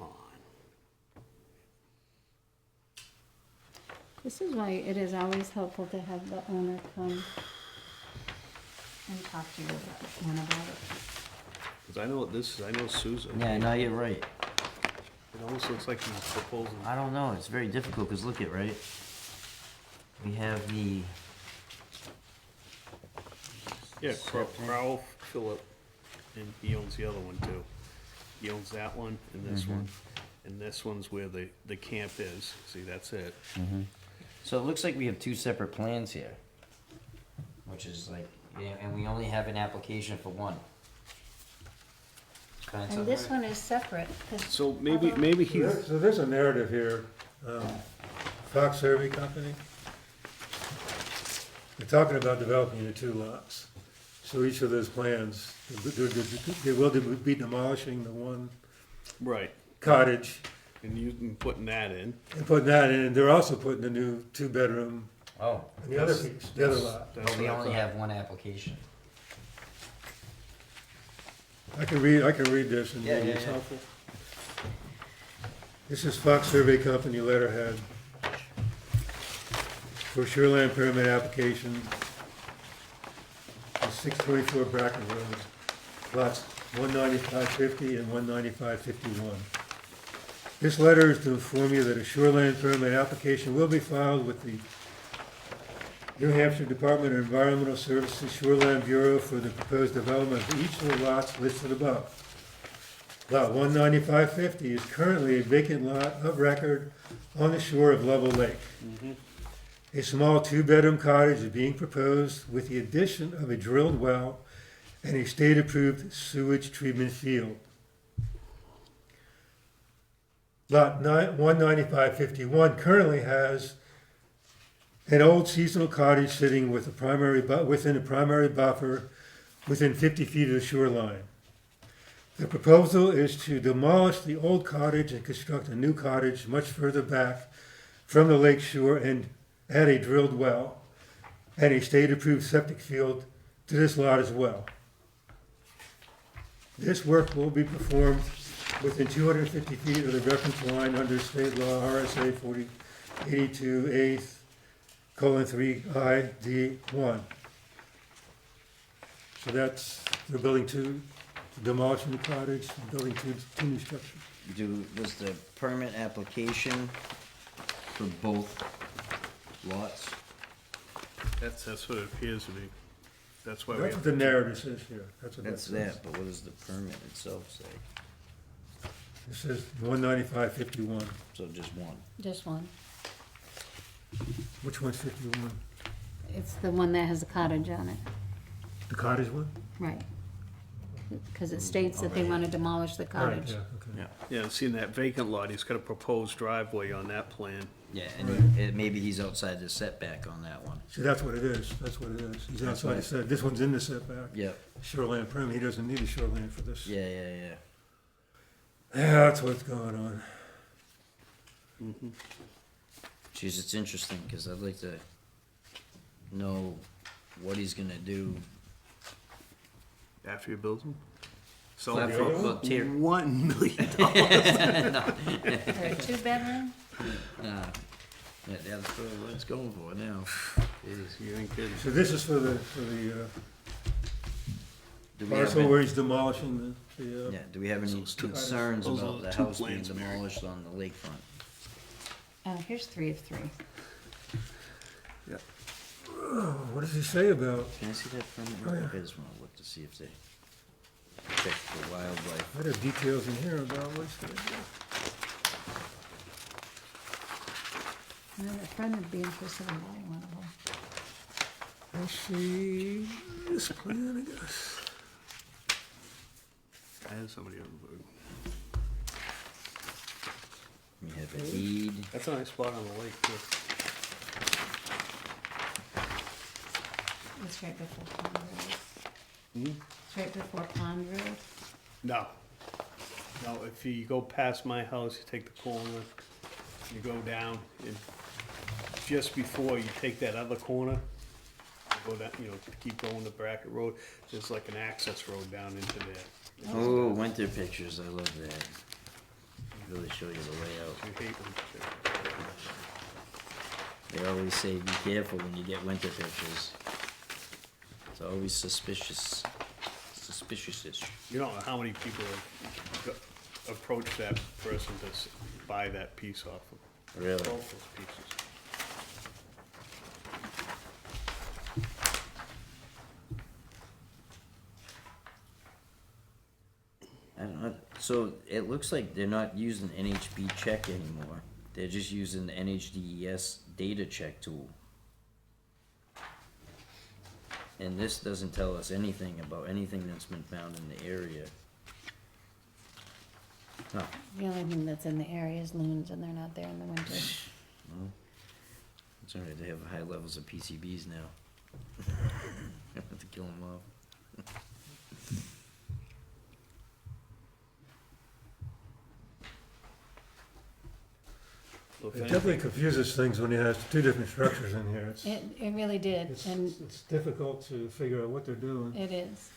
on. this is why it is always helpful to have the owner come and talk to you about one about it. Cause I know Susan. Yeah, no, you're right. It almost looks like he's proposing. I don't know, it's very difficult, cause look at, right? We have the, Yeah, Septic. Crowell, Philip, and he owns the other one too. He owns that one and this one, and this one's where the camp is, see, that's it. so it looks like we have two separate plans here. Which is like, yeah, and we only have an application for one. Find And something this right? one is separate, 'cause So maybe he's, So there's a narrative here, Fox Survey Company. They're talking about developing the 2 lots. So each of those plans, they will be demolishing the one right, cottage and you can putting that in. and putting that in. They're also putting a new 2-bedroom Oh, in the other That's- piece, the other lot. That's but we what I only thought. have one application. I can read this and Yeah, maybe yeah, it's yeah. helpful. This is Fox Survey Company letterhead for shoreline permit application, 624 Bracken Road, lots 19550 and 19551. This letter is to inform you that a shoreline permit application will be filed with the New Hampshire Department of Environmental Services Shoreline Bureau for the proposed development of each of the lots listed above. Lot 19550 is currently a vacant lot of record on the shore of Level Lake. A small 2-bedroom cottage is being proposed with the addition of a drilled well and a state-approved sewage treatment field. Lot 19551 currently has an old seasonal cottage sitting with within a primary buffer within 50 feet of the shoreline. The proposal is to demolish the old cottage and construct a new cottage much further back from the lake shore and add a drilled well and a state-approved septic field to this lot as well. This work will be performed within 250 feet of the reference line under state law RSA 4082(a):3I(d)(1). So that's, they're building demolishing the cottage, building two new structures. Was the permit application for both lots? That's what it appears to be. That's why we That's have. what the narrative says here, that's what that That's says. that, but what does the permit itself say? It says 19551. So just one. Just one. Which one's 51? It's the one that has a cottage on it, The cottage one? right? Because it states that they want to demolish the Right, cottage. yeah, okay. Yeah, seeing that vacant lot, he's got a proposed driveway on that plan. Yeah, and maybe he's outside the setback on that one. See, that's what it is, that's what it is. He's That's outside right. the set, this one's in the setback. Yep, Shoreline permit, he doesn't need a shoreline for this. yeah. Yeah, that's what's going on. Geez, it's interesting, cause I'd like to know what he's gonna do. After you build them? So, Flat for foot, well, tier- $1 million. For a 2-bedroom? Yeah, that's what it's going for now. Jeez, you ain't kidding. So this is for the Do we have parcel any, where he's demolishing the yeah, do we have any Those two- concerns those are about the the two house being plans, Mary. demolished on the lakefront? Here's 3 of 3. Oh, what does he say about, Can I see that permit? Oh, yeah. I just wanna look to see if they check for wildlife. what are details in here about what's the, My friend would be interested in buying one of them. let's see, this plan, I guess. I had somebody on the board. We have a deed. That's a nice spot on the lake, too. It's right before Pond Road. Hmm? It's right before Pond Road. No. No, if you go past my house, you take the corner, you go down, and just before you take that other corner, you go down, keep going to Brackett Road, there's like an access road down into there. Oh, winter pictures, I love that. Really show you the layout. You hate them. They always say be careful when you get winter pictures. It's always suspicious. Suspicious-ish. You don't know how many people have approached that person to buy that piece off of. Really? Both those pieces. I don't know. So it looks like they're not using NHB check anymore. They're just using the NHDES data check tool. And this doesn't tell us anything about anything that's been found in the area. Huh. The only thing that's in the area is loons, and they're not there in the winter. Well, it's alright, they have high levels of PCBs now. Have to kill them off. So if It anything- definitely confuses things when he has two different structures in here. It really did, and It's difficult to figure out what they're doing. it is.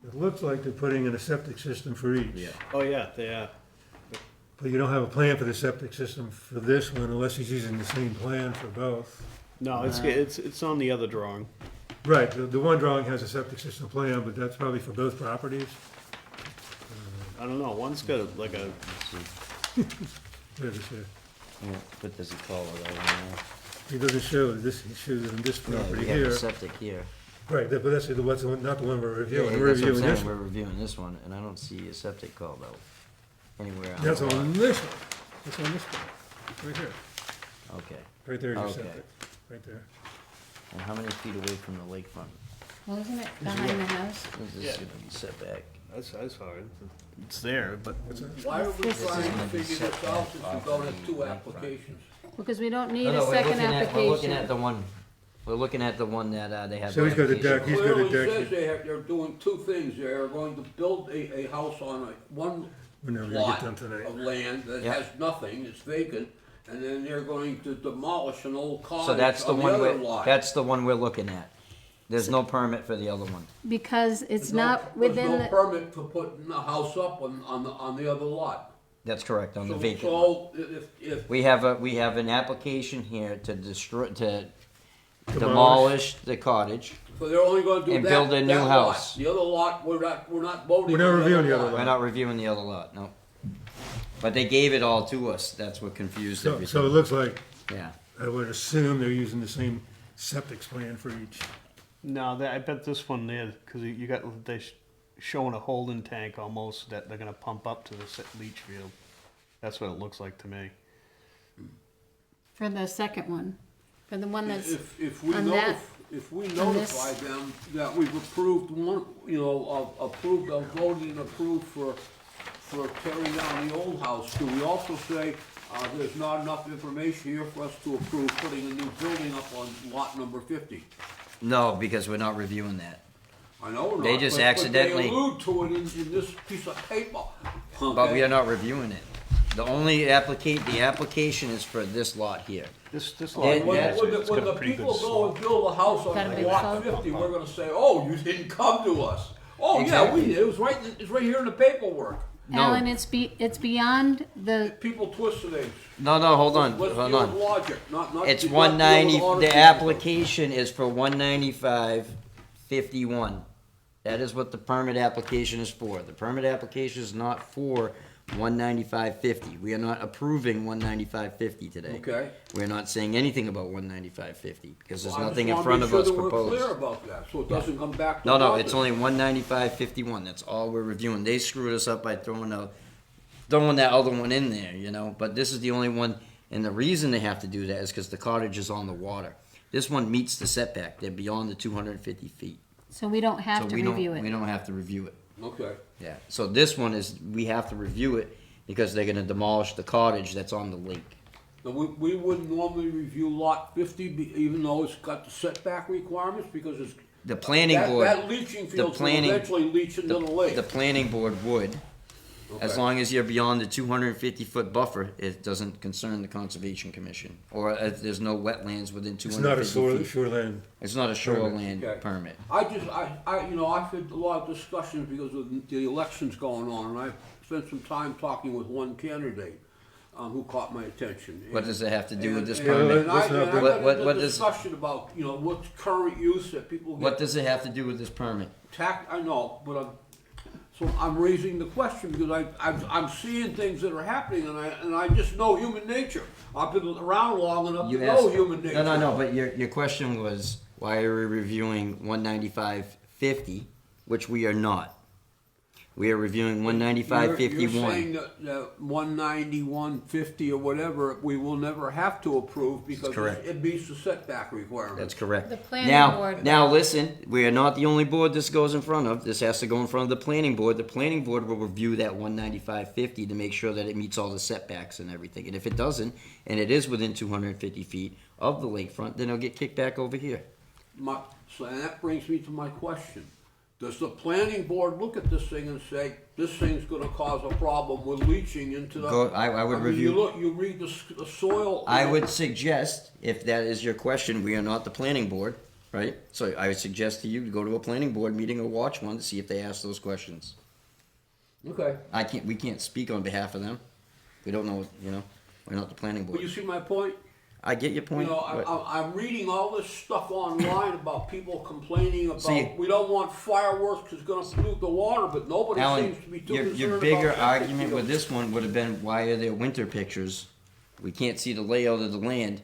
It looks like they're putting in a septic system for each. Yeah. Oh, yeah, they are. But you don't have a plan for the septic system for this one unless he's using the same plan for both. No, it's on the other drawing. Right, the one drawing has a septic system plan, but that's probably for both properties. I don't know, one's got like a, There it is here. Yeah, what does it call it? I don't know. He doesn't show it, this, he shows it in this Yeah, property we have here. the septic here. Right, but that's the one, not the one we're Yeah, reviewing, that's we're what I'm reviewing this saying, we're one. reviewing this one, and I don't see a septic called out anywhere on That's the lot. on this one, that's on this one, right here, Okay, right there's your Okay. septic, right there. and how many feet away from the lakefront? Well, isn't it behind the house? This Yeah. is gonna be set back. I saw it, it's there, but Why are we This is trying to gonna be figure set this out back since off we're gonna of have the two lakefront. applications? Because we don't need No, a no, second We're looking at application. the one We're looking at the one that, they have. So he's got the deck, he's got a Clearly deck. says they're doing two things. They're going to build a house on one We're never gonna lot get done tonight. of land that Yep. has nothing, it's vacant, and then they're going to demolish an old So cottage that's the on the one other we're, lot. that's the one we're looking at. There's no permit for the other one. Because it's There's no- not within There's no the, permit for putting a house up on the other lot. That's correct, on the So- vacant lot. So if, We have an application here to destroy, to demolish the cottage. so they're only gonna do And that, build a new that lot. house. The other lot, we're not voting. We're not on reviewing the other We're lot. not reviewing the other lot, no. But they gave it all to us, that's what confused So it everything. looks like, Yeah, I would assume they're using the same septic plan for each. No, I bet this one there, cause you got, showing a holding tank almost that they're gonna pump up to the leach field. That's what it looks like to me. for the second one, for the one that's, If we on that- if we on this- notify them that we've approved one, approved, voted and approved for tearing down the old house, do we also say, there's not enough information here for us to approve putting a new building up on lot number 50? no, because we're not reviewing that. I know we're not. They just but accidentally- they allude to it in this piece of paper. But we okay? are not reviewing it. The only the application is for this lot here. This Yeah, lot, When, yeah, when the, it's when got the a pretty people good go slope. and build a house Got a on big lot slope? 50, we're gonna say, oh, you didn't come to us. Oh, yeah, Exactly. we did, it's right here in the paperwork. No. Alan, it's beyond the, People twist things. No, hold on, Let's hold deal on. with logic, not. It's not 190, deal with the honesty. application is for 195.51. That is what the permit application is for. The permit application is not for 195.50. We are not approving 195.50 today. Okay. We're not saying anything about 195.50 because there's Well, I nothing just in front of wanna us make sure that we're clear proposed. about that, so it doesn't come back to. No, haunt it's us. only 195.51. That's all we're reviewing. They screwed us up by throwing that other one in there, you know, but this is the only one, and the reason they have to do that is because the cottage is on the water. This one meets the setback. They're beyond the 250 feet. so we don't have So to we review don't, we it. don't have to review it. Okay, Yeah, so this one is, we have to review it because they're gonna demolish the cottage that's on the lake. so we wouldn't normally review lot 50, even though it's got the setback requirements, because it's. The planning board, That leaching field's gonna planning- eventually leach into the lake. the planning board would, as Okay. long as you're beyond the 250-foot buffer, it doesn't concern the Conservation Commission. Or if there's no wetlands within It's not a 250 feet. shoreline. It's not a shoreland Okay. permit. I've had a lot of discussions because of the elections going on, and I spent some time talking with one candidate, who caught my attention. What does it have to do with this And- permit? And I Let's not got bring- What into does- discussion about, what's current use that people What get does it have to do with this permit? I know, but I'm raising the question because I'm seeing things that are happening, and I just know human nature. I've been around long enough You to know asked- human nature. No, but your question was, why are we reviewing 195.50, which we are not. We are reviewing 195.51. You're saying that 191.50 or whatever, we will never have to approve because correct. it meets the setback requirements. That's correct. The planning Now, board- now listen, we are not the only board this goes in front of. This has to go in front of the planning board. The planning board will review that 195.50 to make sure that it meets all the setbacks and everything. And if it doesn't, and it is within 250 feet of the lakefront, then it'll get kicked back over here. So that brings me to my question. Does the planning board look at this thing and say, this thing's gonna cause a problem with leaching into the? I would mean, review. You read the soil. I would suggest, if that is your question, we are not the planning board, right? So I would suggest to you to go to a planning board meeting or watch one to see if they ask those questions. Okay, We can't speak on behalf of them. We don't know, we're not the planning but board. you see my point? I get your point. but- I'm reading all this stuff online about people complaining about, See- we don't want fireworks, it's gonna pollute the water, but nobody Alan, seems to be too your concerned about. bigger septic argument with fields. this one would have been, why are there winter pictures? We can't see the layout of the land.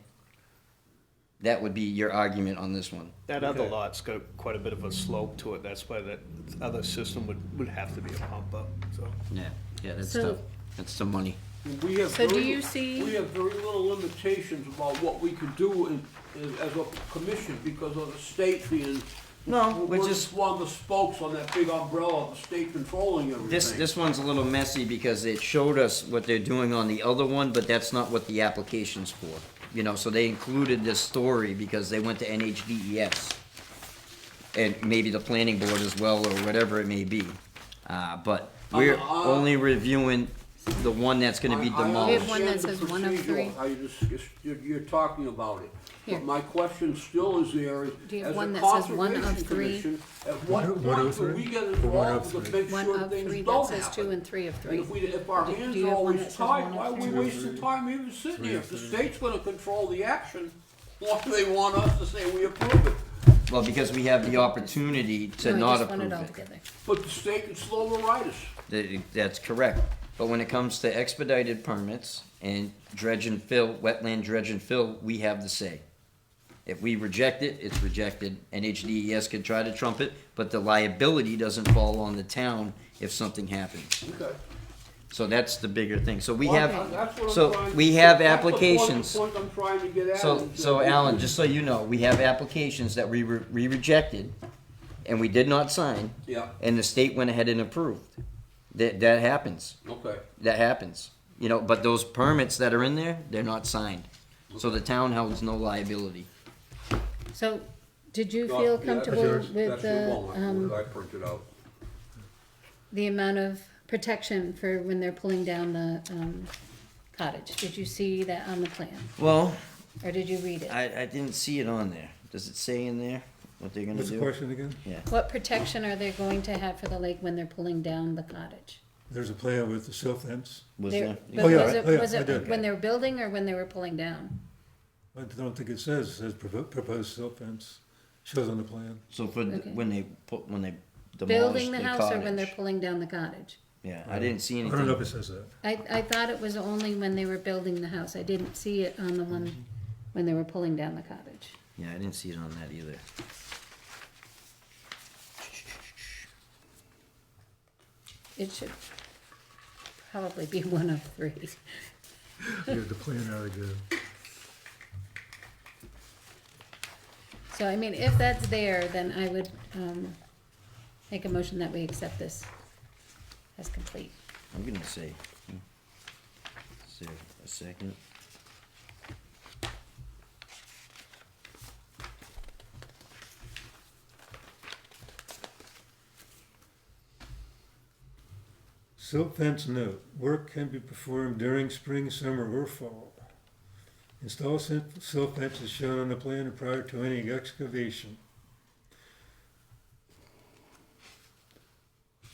That would be your argument on this one. That other Okay. lot's got quite a bit of a slope to it, that's why that other system would have to be a pump up, so. Yeah, that's So- tough. That's some money. We have So do very- you see- We have very little limitations about what we can do as a commission because of the state being. No, we're we're just- one of the spokes on that big umbrella of the state controlling everything. This one's a little messy because it showed us what they're doing on the other one, but that's not what the application's for. you know, so they included this story because they went to NHDES. And maybe the planning board as well, or whatever it may be. But we're only reviewing the one that's gonna be I demolished. one that understand says the one of procedural, three. how you're talking about it. Here. But my question still is there, Do you have as one a that says one of conservation three? commission, at what One point of do we three? get Or one involved of to three? make One sure of things three, that don't says two happen? and three of And three. if our Do hands you are have one always that says tied, one of why are we three? wasting time even sitting Three here? of If the three. state's gonna control the action, why do they want us to say we approve it? Well, because we have the opportunity to No, I not just want approve it all it. together. But the state can slow the riders. That's correct. But when it comes to expedited permits and dredge and fill, wetland dredge and fill, we have the say. If we reject it, it's rejected. NHDES can try to trump it, but the liability doesn't fall on the town if something happens. Okay. So that's the bigger thing. So we Well, have, that's what I'm so trying to- we have that's the point- applications. The point I'm trying to get at. So, is so that Alan, just so you know, we have applications that we rejected and we did not sign, Yeah, and the state went ahead and approved. That happens. okay. That happens. You know, but those permits that are in there, they're not signed. So the town has no liability. So, did you No, feel yeah, comfortable that's with your one, the, I printed out. the amount of protection for when they're pulling down the, cottage? Did you see that on the plan, Well, or did you read it? I didn't see it on there. Does it say in there what they're gonna What's the do? question again? Yeah. What protection are they going to have for the lake when they're pulling down the cottage? There's a plan with the silt fence. Was There- there? But Oh, yeah, was it, oh, yeah, was I it did. when they were building or when they were pulling down? I don't think it says proposed silt fence. Shows on the plan. So for, Okay. when they demolish Building the the house or when they're cottage. pulling down the cottage? Yeah, I didn't see I don't know if anything. it says that. I thought it was only when they were building the house. I didn't see it on the one when they were pulling down the cottage. Yeah, I didn't see it on that either. It should probably be one of three. You have the plan out again. So, I mean, if that's there, then I would, make a motion that we accept this as complete. I'm gonna say, is there a second? Silt fence note, work can be performed during spring, summer, or fall. Install silt fence as shown on the plan prior to any excavation.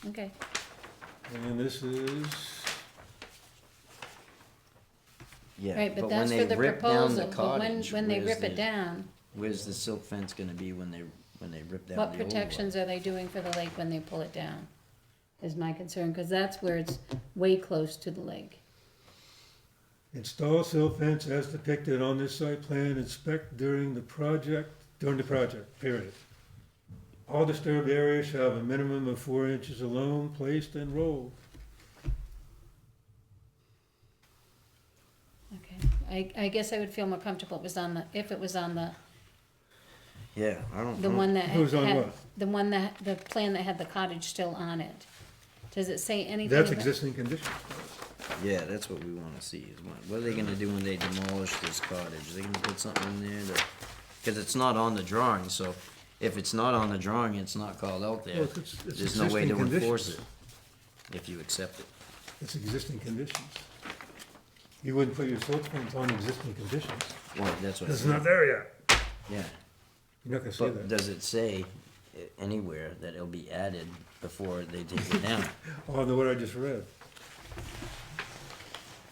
Okay, And this is, Yeah, right, but but when that's they for the rip down the proposal, but cottage, when they where's rip it the- down, Where's the silt fence gonna be when they rip down the what old one? protections are they doing for the lake when they pull it down? Is my concern, cause that's where it's way close to the lake. install silt fence as depicted on this site plan, inspect during the project, period. All disturbed areas shall have a minimum of 4 inches of loam placed and rolled. Okay, I guess I would feel more comfortable if it was on the, Yeah, I don't. the one that Who's on had, what? the plan that had the cottage still on it. Does it say anything That's about? existing conditions. Yeah, that's what we wanna see, is what are they gonna do when they demolish this cottage? They gonna put something in there that, cause it's not on the drawing, so if it's not on the drawing, it's not called out there. Well, it's There's no way to existing enforce conditions. it, if you accept it. It's existing conditions. You wouldn't put your silt fence on existing conditions. Well, that's what. It's not there yet. Yeah, You're not gonna see but that. does it say anywhere that it'll be added before they take it down? Oh, the what I just read.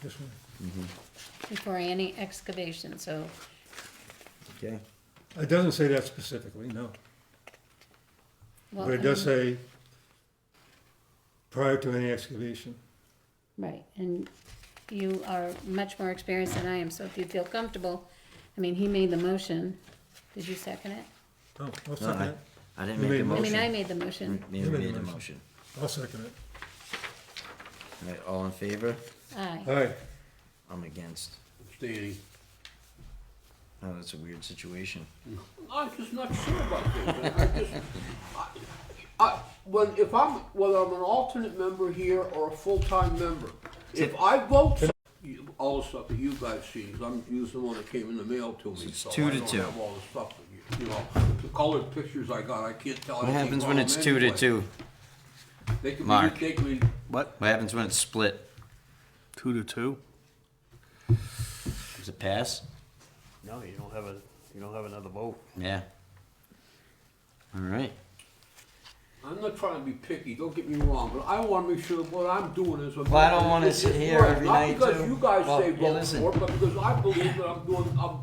This one. Before any excavation, so, Okay, It doesn't say that specifically, no. well. But it does say prior to any excavation. Right, and you are much more experienced than I am, so if you feel comfortable, I mean, he made the motion. Did you second it? Oh, I'll no, second it. I didn't You make the made a I motion. mean, I made the motion. Mary You made the made the motion. motion. I'll second it. Alright, all in favor? Aye. All right, I'm against. Standing. Oh, that's a weird situation. I'm just not sure about this. I just, whether I'm an alternate member here or a full-time member, if I vote, all the stuff that you guys see, 'cause I'm using the one that came in the mail to me, It's so 2 I to don't 2. have all the stuff that you know, the colored pictures I got, I can't tell What anything happens from when them it's 2 to anyway. 2? They can Mark. be, they can be, What? What happens when it's split? 2 to 2? Does it pass? No, you don't have another vote. Yeah. All right. I'm not trying to be picky, don't get me wrong, but I wanna make sure that what I'm doing is. Well, I don't wanna sit here every night, Not because too. you guys Well, say yeah, vote listen. for it, but because I believe that I'm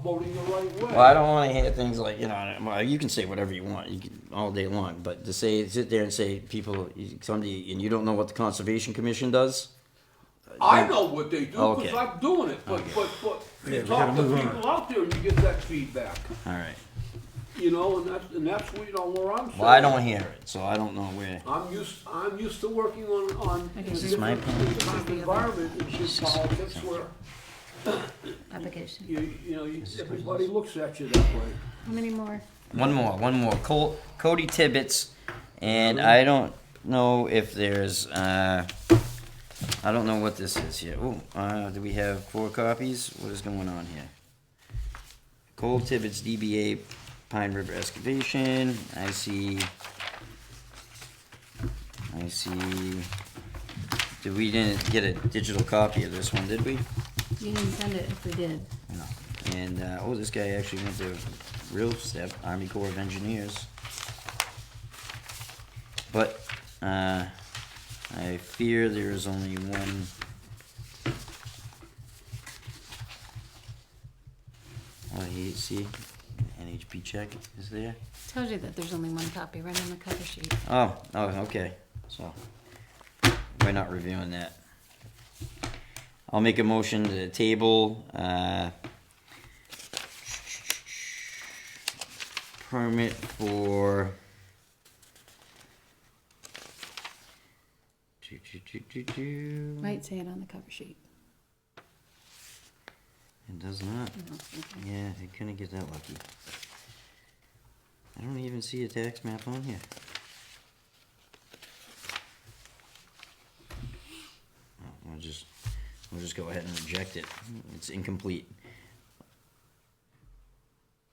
voting the right way. Well, I don't want to hear things like, you know, well, you can say whatever you want, you can, all day long, but to sit there and say people, somebody, and you don't know what the Conservation Commission does? I know what they do, Okay. because I'm doing it, but Yeah, you we talk gotta to move on. people out there and you get that feedback, All right. you know, and that's where, you know, where I'm saying. Well, I don't hear it, so I don't know where. I'm used to working on Okay, in this is a my different pen. kind of environment in politics where, Application. everybody looks at you that way. How many more? One more. Cody Tibbetts, and I don't know if there's, I don't know what this is here. Oh, do we have 4 copies? What is going on here? Cole Tibbetts, DBA, Pine River Excavation. I see. We didn't get a digital copy of this one, did we? You didn't send it if we did. No. And, this guy actually went to real step, Army Corps of Engineers. But, I fear there is only one. Oh, see, NHP check is there. Tells you that there's only one copy right on the cover sheet. Oh, okay, so, we're not reviewing that. I'll make a motion to table, permit for Might say it on the cover sheet. It does not. No, okay. Yeah, I couldn't get that lucky. I don't even see a tax map on here. Oh, we'll just go ahead and reject it. It's incomplete.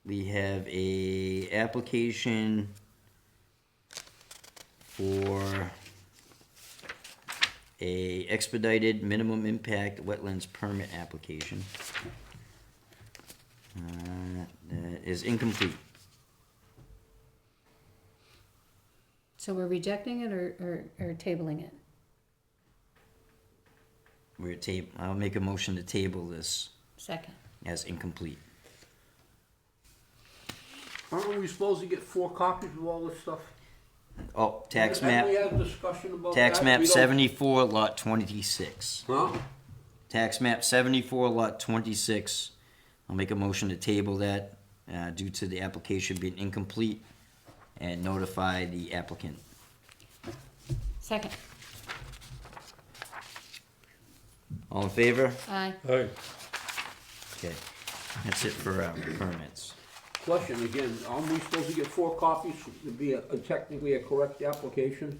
We have a application for a expedited minimum impact wetlands permit application. That is incomplete. So we're rejecting it or tabling it? I'll make a motion to table this Second. as incomplete. Aren't we supposed to get 4 copies of all this stuff? Oh, tax Haven't map, we had a discussion about tax that? map We don't- 74, lot 26. Huh? Tax map 74, lot 26. I'll make a motion to table that, due to the application being incomplete, and notify the applicant. Second. All in favor? Aye. Aye. Okay, that's it for, permits. Question again, aren't we supposed to get 4 copies to be technically a correct application?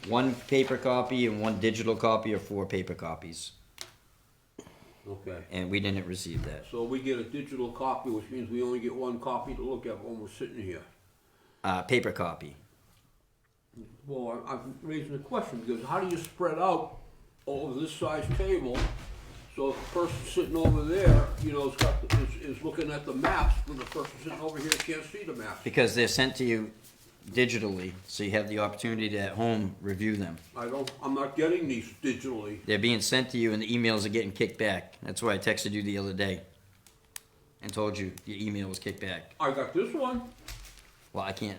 1 paper copy and 1 digital copy, or 4 paper copies, Okay. and we didn't receive that. So we get a digital copy, which means we only get 1 copy to look at when we're sitting here. Paper copy. Well, I'm raising the question, because how do you spread out over this size table, so if the person sitting over there, you know, is looking at the maps, when the person sitting over here can't see the maps? Because they're sent to you digitally, so you have the opportunity to at home review them. I'm not getting these digitally. They're being sent to you and the emails are getting kicked back. That's why I texted you the other day and told you your email was kicked back. I got this one, Well, I can't,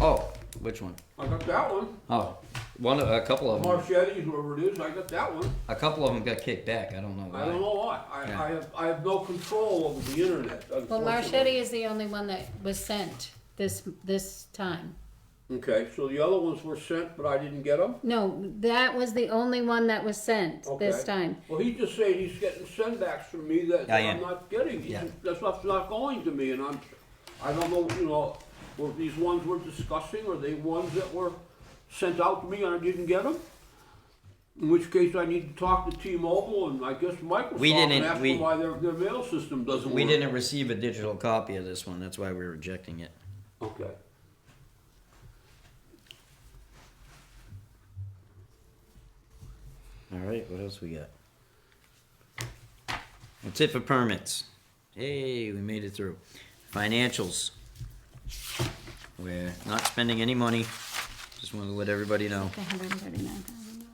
oh, which one? I got that one, Oh, a couple of them. Marchetti's, whoever it is, I got that one. A couple of them got kicked back, I don't know I don't why. know why, Yeah. I have no control over the internet, Well, unfortunately. Marchetti is the only one that was sent this time. Okay, so the other ones were sent, but I didn't get them? No, that was the only one that was sent this Okay. time. Well, he's just saying he's getting sendbacks from me that I I'm am. not getting. Yeah. That stuff's not going to me, and I don't know, you know, were these ones we're discussing, or they ones that were sent out to me and I didn't get them? In which case I need to talk to T-Mobile and I guess Microsoft We didn't- and ask we- them why their mail system doesn't work. We didn't receive a digital copy of this one, that's why we're rejecting it. Okay. Alright, what else we got? That's it for permits. Hey, we made it through. Financials. We're not spending any money, just wanted to let everybody know. $139,000.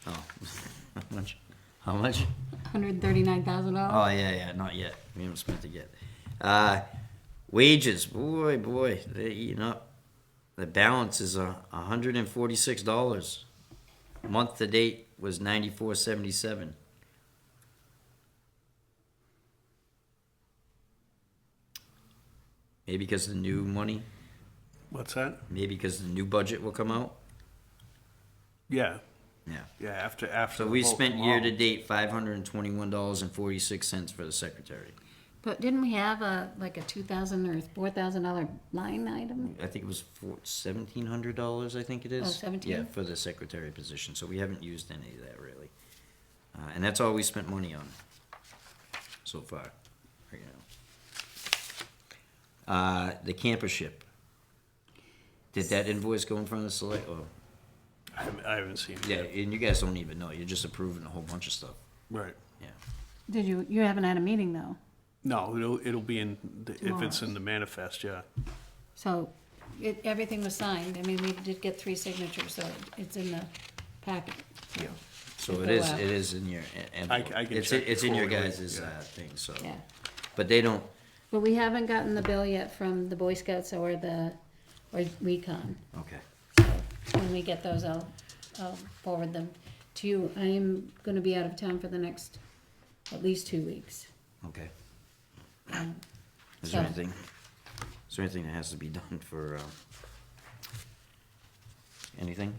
Oh, how much? How much? $139,000. Oh, yeah, not yet. We haven't spent it yet. Wages, boy, they're eating up. The balance is $146. Month to date was $94.77. Maybe because of the new money. What's that? Maybe because the new budget will come out. Yeah, Yeah. yeah, after. So the we vote spent tomorrow. year to date $521.46 for the secretary. But didn't we have like a $2,000 or $4,000 line item? I think it was $1,700. I think it is. Oh, 17? Yeah, for the secretary position. So we haven't used any of that really, and that's all we spent money on so far. Right now. The camper ship. Did that invoice go in front of the select? Oh, I haven't seen it yeah, yet. and you guys don't even know. You're just approving a whole bunch of stuff. Right. Yeah. Did you haven't had a meeting though? No, it'll be in, if it's in the manifest, yeah. So everything was signed. I mean, we did get 3 signatures, so it's in the packet. Yeah. So If it they is. will. It is in your. Envelope. I can it's check it's in your forward, guys' yeah. thing. So. Yeah. But they don't. But we haven't gotten the bill yet from the Boy Scouts or Recon. Okay. So when we get those, I'll forward them to you. I am gonna be out of town for the next at least 2 weeks. Okay. Um, Is there So- anything? Is there anything that has to be done for? Anything?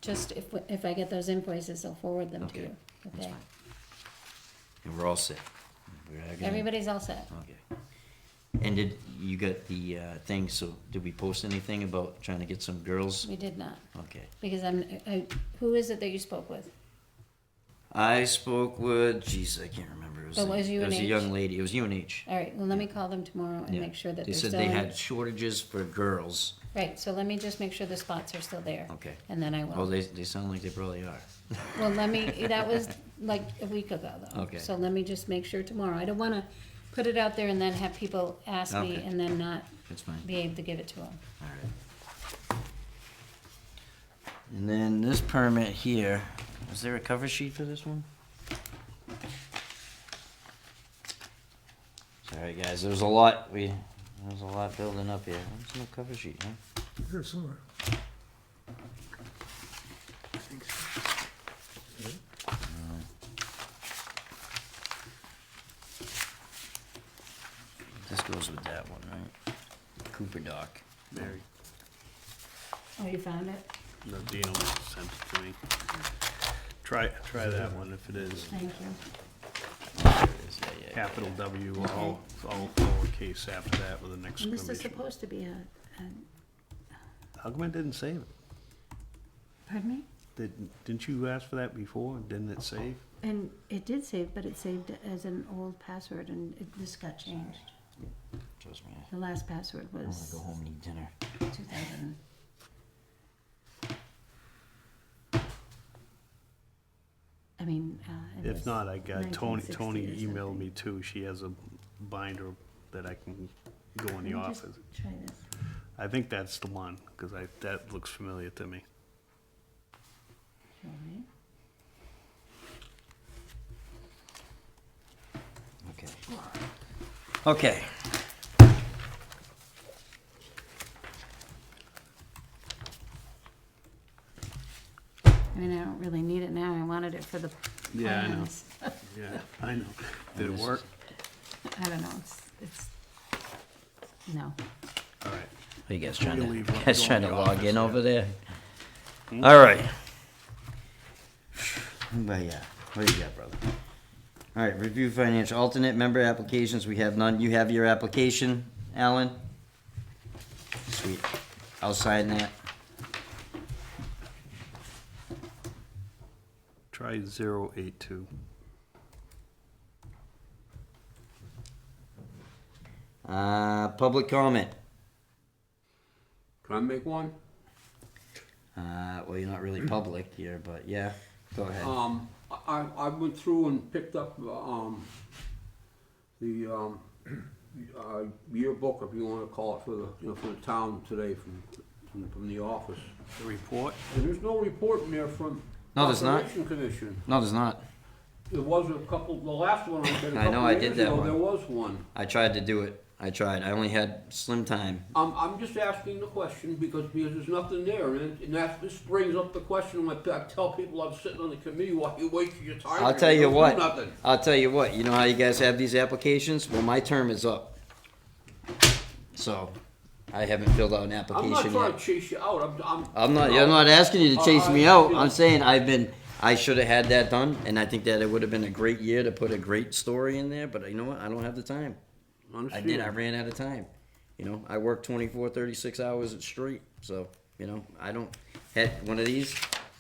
Just if I get those invoices, I'll forward them to Okay, you. that's Okay. fine. And we're all set. We're gonna- Everybody's all set. Okay. And did you got the thing? So did we post anything about trying to get some girls? We did not, Okay. because who is it that you spoke with? I spoke with. Jeez, I can't remember. Oh, it was It was a UNH? young lady. It was UNH. All right, well, let me call them tomorrow and Yeah. make sure that They they're said still they in. had shortages for girls. Right, so let me just make sure the spots are still there, Okay. and then I Oh, will. they sound like they probably are. Well, that was like a week ago though. Okay. So let me just make sure tomorrow. I don't wanna put it out there and then have people ask me Okay. and then not That's fine. be able to give it to them. All right. And then this permit here, is there a cover sheet for this one? Sorry, guys, there's a lot, there's a lot building up here. There's no cover sheet, huh? Here somewhere. This goes with that one, right? Cooper Dock. Mary, Oh, you found it? no, Dino sent it to me. Try that one if it is. Thank you. There it is, yeah. Capital W, all lowercase after that with an And this is exclamation. supposed to be How come it didn't save it? pardon me? Didn't you ask for that before? Didn't it save? And it did save, but it saved as an old password and this got changed. Trust me, The last password I wanna was go home and eat dinner. 2000. I mean, it If was not, I got Tony 1960 or emailed something. me too. She has a binder that I can go in the Let me just office. Try this. I think that's the one, cause that looks familiar to me. All right. Okay. Okay. I mean, I don't really need it now. I wanted it for the Yeah, I know. plans. Yeah, I know. Did it This work? I don't know, it's, no. All right. Are you guys trying We'll to, leave- you guys go trying in to the log office, in yeah. over there? Hmm? All right. But yeah, what do you got, brother? All right, review financial alternate member applications. We have none. You have your application, Alan? Sweet. I'll sign that. Try 082. Public comment. Can I make one? Well, you're not really public here, but yeah, go ahead. I went through and picked up, the, yearbook, if you wanna call it, for the, for the town today from the office. The report? And there's no report in there from No, there's not. Conservation Commission. No, there's not. There was a couple, the last one I did a I know, couple I years did that ago, one. there was one. I tried to do it. I only had slim time. I'm just asking the question because there's nothing there, and this brings up the question when I tell people I'm sitting on the committee while you wasting your time. I'll here, tell you don't do what. nothing. I'll tell you what. You know how you guys have these applications? Well, my term is up. So, I haven't filled out an I'm not application trying yet. to chase you out, I'm not asking you to chase me out. you know. I'm saying I should have had that done, and I think that it would have been a great year to put a great story in there, but you know what? I don't have the time. I ran out of time. You know, I work 24, 36 hours straight. So, you know, I don't had one of these.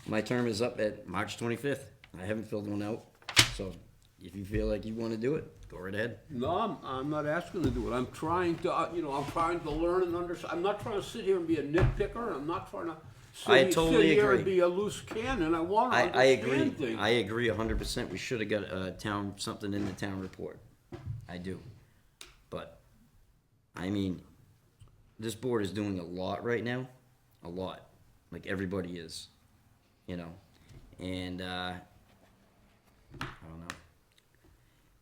My term is up at March 25th. I haven't filled one out. So, if you feel like you want to do it, go right ahead. No, I'm not asking to do it. I'm trying to, I'm trying to learn and understand. I'm not trying to sit here and be a nitpicker. I'm not trying to I sit totally here agree. and be a loose cannon. I want to I understand agree. things. I agree 100%. We should have got something in the town report. I do. But, I mean, this board is doing a lot right now. A lot. Like everybody is. You know. And, I don't know.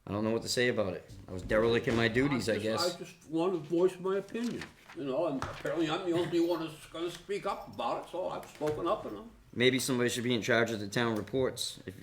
I don't know what to say about it. I was derelict in my duties, I guess. I just want to voice my opinion, and apparently I'm the only one that's going to speak up about it, so I've spoken up, and Maybe somebody should be in charge of the town reports. If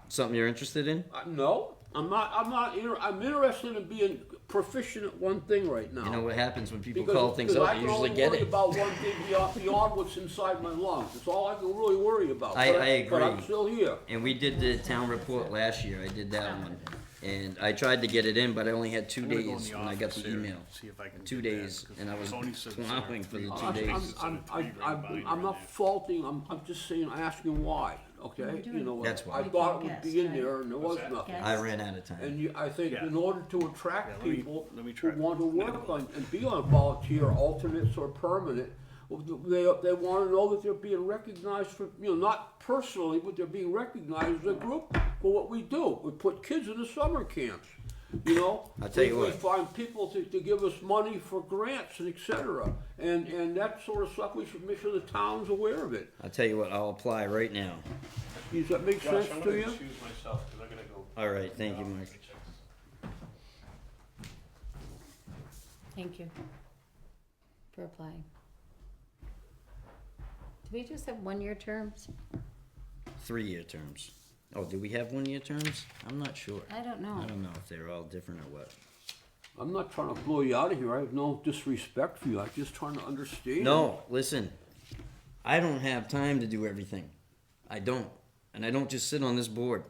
something you're interested in. no, I'm interested in being proficient at one thing right now. You know what happens when people Because- call things because up, I you can usually only get worry it. about one thing beyond what's inside my lungs. That's all I can really worry about. I But agree. But I'm still here. And we did the town report last year, I did that one. And I tried to get it in, but I only had 2 I'm gonna go in days the when I got office the here, email. see if I can 2 get that, days, 'cause and I was Tony said plowing for the $2 2 days. I'm not faulting, I'm just saying, asking why, okay? You're doing That's why. I thought it would be in Guess, there, and there was What's that? nothing. Guess. I ran out of time. And I think Yeah. in order to Yeah, attract let me- people let me who try. want to work on, and be on volunteer, alternates or permanent, they want to know that they're being recognized for, not personally, but they're being recognized as a group for what we do. We put kids in the summer camps, I'll tell you We what. find people to give us money for grants and et cetera. And that sort of stuff, we should make sure the town's aware of it. I'll tell you what, I'll apply right now. Does that make Josh, sense I'm to gonna you? excuse myself, because I gotta go. All right, thank you, Mike. Thank you for applying. Do we just have 1-year terms? 3-year terms. Oh, do we have 1-year terms? I'm not sure. I don't know. I don't know if they're all different or what. I'm not trying to blow you out of here. I have no disrespect for you. I'm just trying to understand. No, listen. I don't have time to do everything. I don't. And I don't just sit on this board.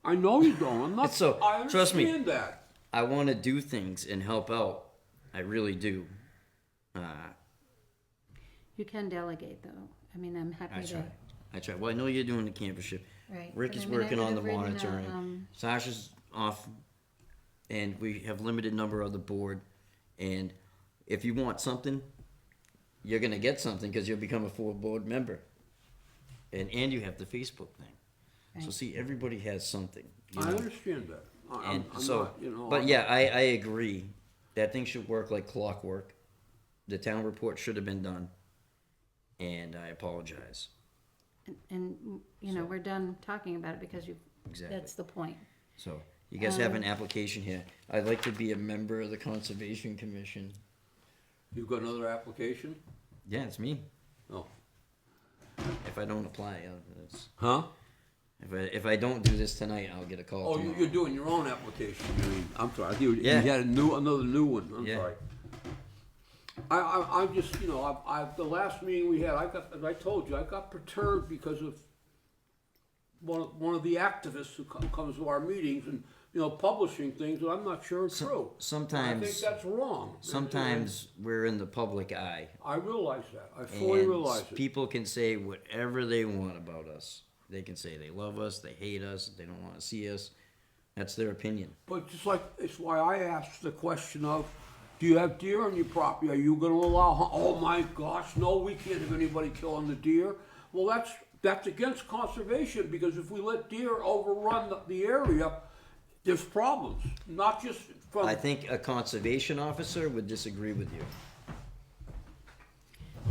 I know you don't. I'm not. It's so- I trust me. understand that. I want to do things and help out. I really do. You can delegate, though. I mean, I'm happy I to. try. I try. Well, I know you're doing the campusship. Right. Rick but is I mean, I working could on the have written a, monitoring. Sasha's off, and we have limited number on the board. And if you want something, you're gonna get something because you'll become a full board member. And you have the Facebook thing. So Right. see, everybody has something. You I know? understand that. And I'm so, not, but yeah, I agree. That thing should work like clockwork. The town report should have been done. And I apologize. And, we're done talking about it because Exactly. that's the point. So, you guys have an application here. I'd like to be a member of the Conservation Commission. You've got another application? Yeah, it's me. Oh. If I don't apply, it's, Huh? if I don't do this tonight, I'll get a call Oh, tomorrow. you're doing your own application. You mean? I'm sorry. You Yeah. had another new one. I'm Yeah. sorry. I just, the last meeting we had, as I told you, I got perturbed because of one of the activists who comes to our meetings and, publishing things that I'm not sure are true. Sometimes, I think that's wrong. sometimes we're in the public eye. I realize that. I fully And realize it. people can say whatever they want about us. They can say they love us, they hate us, they don't wanna see us. That's their opinion. But just like, it's why I asked the question of, do you have deer on your property? Are you gonna allow, oh my gosh, no, we can't have anybody killing the deer. Well, that's against conservation, because if we let deer overrun the area, there's problems, not just from. I think a conservation officer would disagree with you.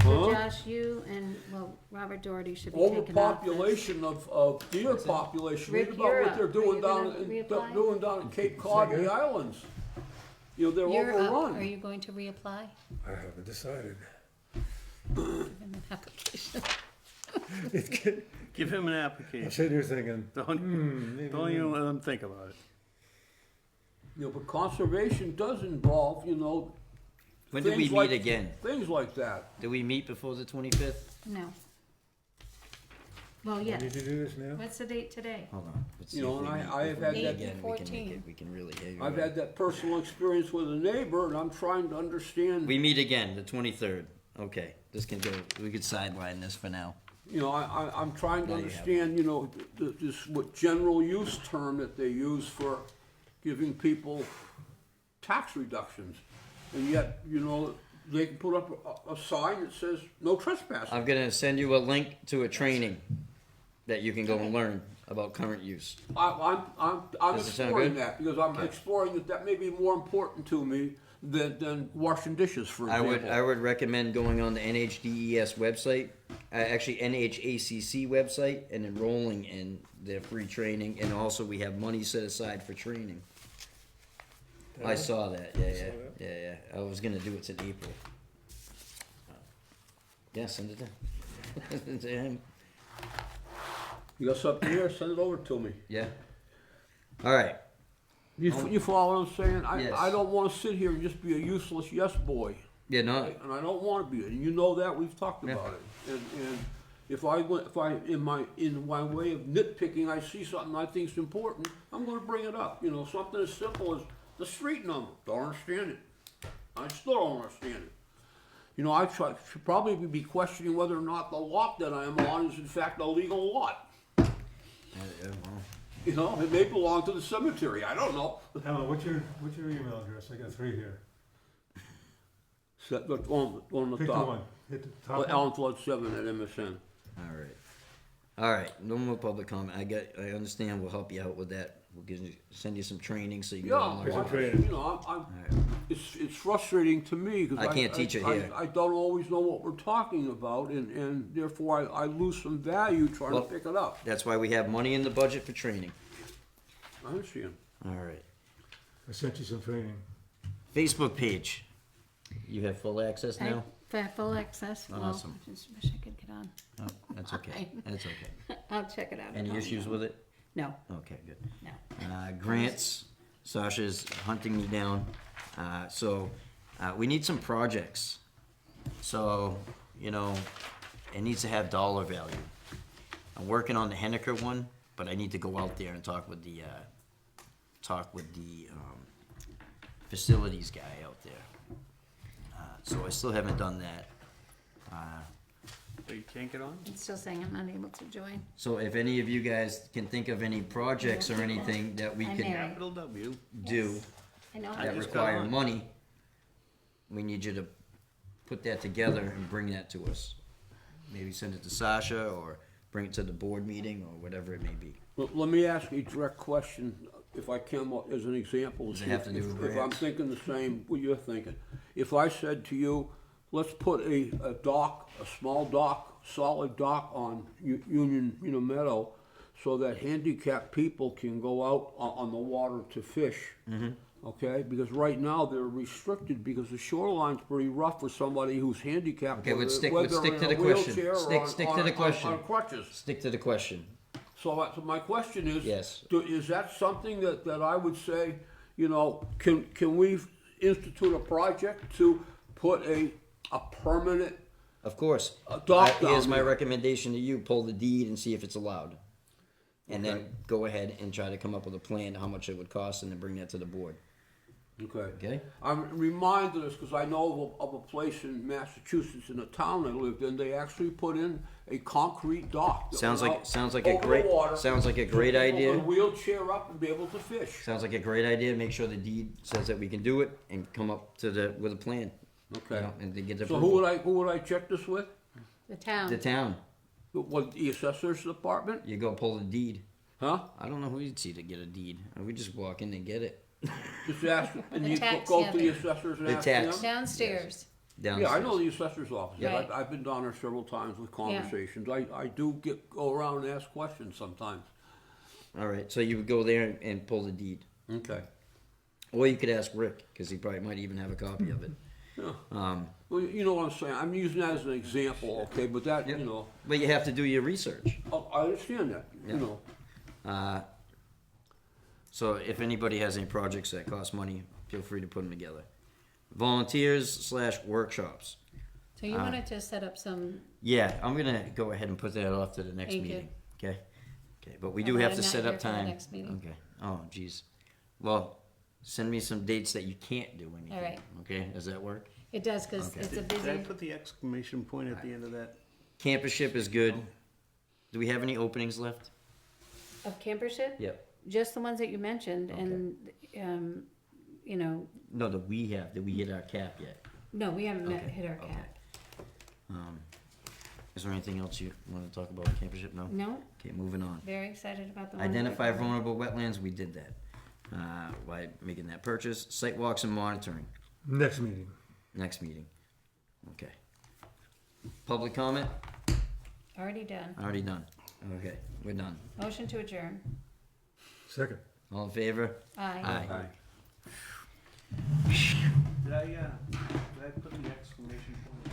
So Huh? Josh, you and, well, Robert Doherty should be taking off this. Overpopulation of deer population, read Rick, about you're what up. they're Are doing you down, gonna reapply? doing down at Cape Cod, Second. the islands. You know, they're You're up. Are overrun. you going to reapply? I haven't decided. Give him an application. It's good. Give him an I'm application. sitting here thinking, Don't, don't even let him think about it. You know, but conservation does involve, you know, When do we things meet like- again? things like that. Do we meet before the 25th? No. Well, I yes. need to do this now? What's the date today? Hold on. Let's You see know, if we and meet. I If have we had meet that- again, we can make 14. it, we can really, yeah, you're I've right. had that personal experience with a neighbor, and I'm trying to understand. We meet again, the 23rd. Okay, this can go, we could sideline this for now. You know, I'm trying to Now you have understand, you know, this, what general use term that they use for giving people tax reductions. And yet, you know, they can put up a sign that says, no trespassing. I'm gonna send you a link to a training that you can go and learn about current use. I'm Does it sound exploring good? that, because I'm Okay. exploring that may be more important to me than washing dishes, for I example. would recommend going on the NHDES website, actually NHACC website, and enrolling in their free training, and also we have money set aside for training. I saw that, yeah, Saw yeah, that? yeah, yeah. I was gonna do it in April. Yeah, send it to to him. You got something here, send it over to me. Yeah. All right. You follow what I'm saying? Yes. I don't wanna sit here and just be a useless yes boy. Yeah, no. And I don't want to be, and you know that, we've talked Yeah. about it. And if in my way of nitpicking, I see something I think's important, I'm gonna bring it up. You know, something as simple as the street number, don't understand it. I still don't understand it. You know, should probably be questioning whether or not the lot that I am on is in fact a legal lot. Well, You know, it may belong to the cemetery, I don't know. Alan, what's your email address? I got 3 here. Set the, on the Pick the top. one. Hit the top one. Alan Flood 7 at MSN. all right. All right. No more public comment. I understand. We'll help you out with that. We'll send you some training so you can. Yeah, go and learn. well, training. you know, All right. it's frustrating to me because I can't teach it here. I don't always know what we're talking about, and therefore I lose some value trying Well- to pick it up. That's why we have money in the budget for training. I understand. All right. I sent you some training. Facebook page. You have full access now? For full access, well, Awesome. I just wish I could get on. Oh, that's okay. That's okay. I'll check it out. at Any home, issues though. with it? No, Okay, good. no. Grants, Sasha's hunting me down. We need some projects. So, you know, it needs to have dollar value. I'm working on the Henniker one, but I need to go out there and talk with the facilities guy out there. So I still haven't done that. But you can't get on? It's still saying I'm unable to join. So if any of you guys can think of any projects or anything that we I can know. Capital W. do I know. I that just require got on. money, we need you to put that together and bring that to us. Maybe send it to Sasha or bring it to the board meeting or whatever it may be. Well, let me ask you a direct question, if I can, as an example. Does it see have to do with if I'm grants? thinking the same, what you're thinking. If I said to you, let's put a dock, a small dock, solid dock on Union, Meadow, so that handicapped people can go out on the water to fish. Mm-hmm. Okay, because right now they're restricted because the shoreline's pretty rough for somebody who's handicapped. Okay, let's stick whether to in the a question. wheelchair or Stick to the question. on crutches. Stick to the question. So my question is, Yes. is that something that I would say, can we institute a project to put a permanent Of course. dock down Here's my there? recommendation to you, pull the deed and see if it's allowed. And then go ahead and try to come up with a plan, how much it would cost, and then bring that to the board. Okay. okay? I'm reminded of this because I know of a place in Massachusetts, in a town I lived in, they actually put in a concrete dock. that Sounds went like, out sounds like a over the great, water, sounds like a so great people idea. could wheelchair up and be able to fish. Sounds like a great idea, make sure the deed says that we can do it and come up with a plan, you Okay. know, and to get the So approval. who would I check this with? The town. The town, What, the assessor's department? you go pull the deed. Huh? I don't know who you'd see to get a deed. We just walk in and get it. Just ask, and The you tax go to the gathering. assessors and The ask tax. them? Downstairs. Downstairs. Yeah, I know the assessor's office. Yeah. Right. I've been down there several times with conversations. I do go around and ask questions sometimes. All right, so you would go there and pull the deed. Okay. Or you could ask Rick, because he probably might even have a copy of it. Yeah. Well, you know what I'm saying. I'm using that as an example, okay? But that, Yep. you know, But you have to do your research. I understand that. Yeah. You know, So if anybody has any projects that cost money, feel free to put them together. Volunteers/workshops. So you wanted to set up some, Yeah, I'm gonna go ahead and put that off to the next Thank you. meeting. Okay. Okay, but we do I'm have to not set here up for the time. next meeting. Okay. Oh, geez. Well, send me some dates that you can't do anything. All right. Okay, does that work? it does, cause Okay. it's a Did I busy, put the exclamation point at the end of that? Campership is good. Do we have any openings left? of campership, Yep. just the ones that you mentioned, and, you know, No, that we have. Did we hit our cap yet? no, we haven't Okay, hit our okay. cap. Is there anything else you want to talk about with campership? No? No, Okay, moving on. very excited about the one. Identify vulnerable wetlands, we did that. By making that purchase. Site walks and monitoring, Next meeting. next meeting. Okay. Public comment, Already done. already done. Okay, we're done. Motion to adjourn. Second. All in favor? Aye. Aye. Did I put the exclamation point?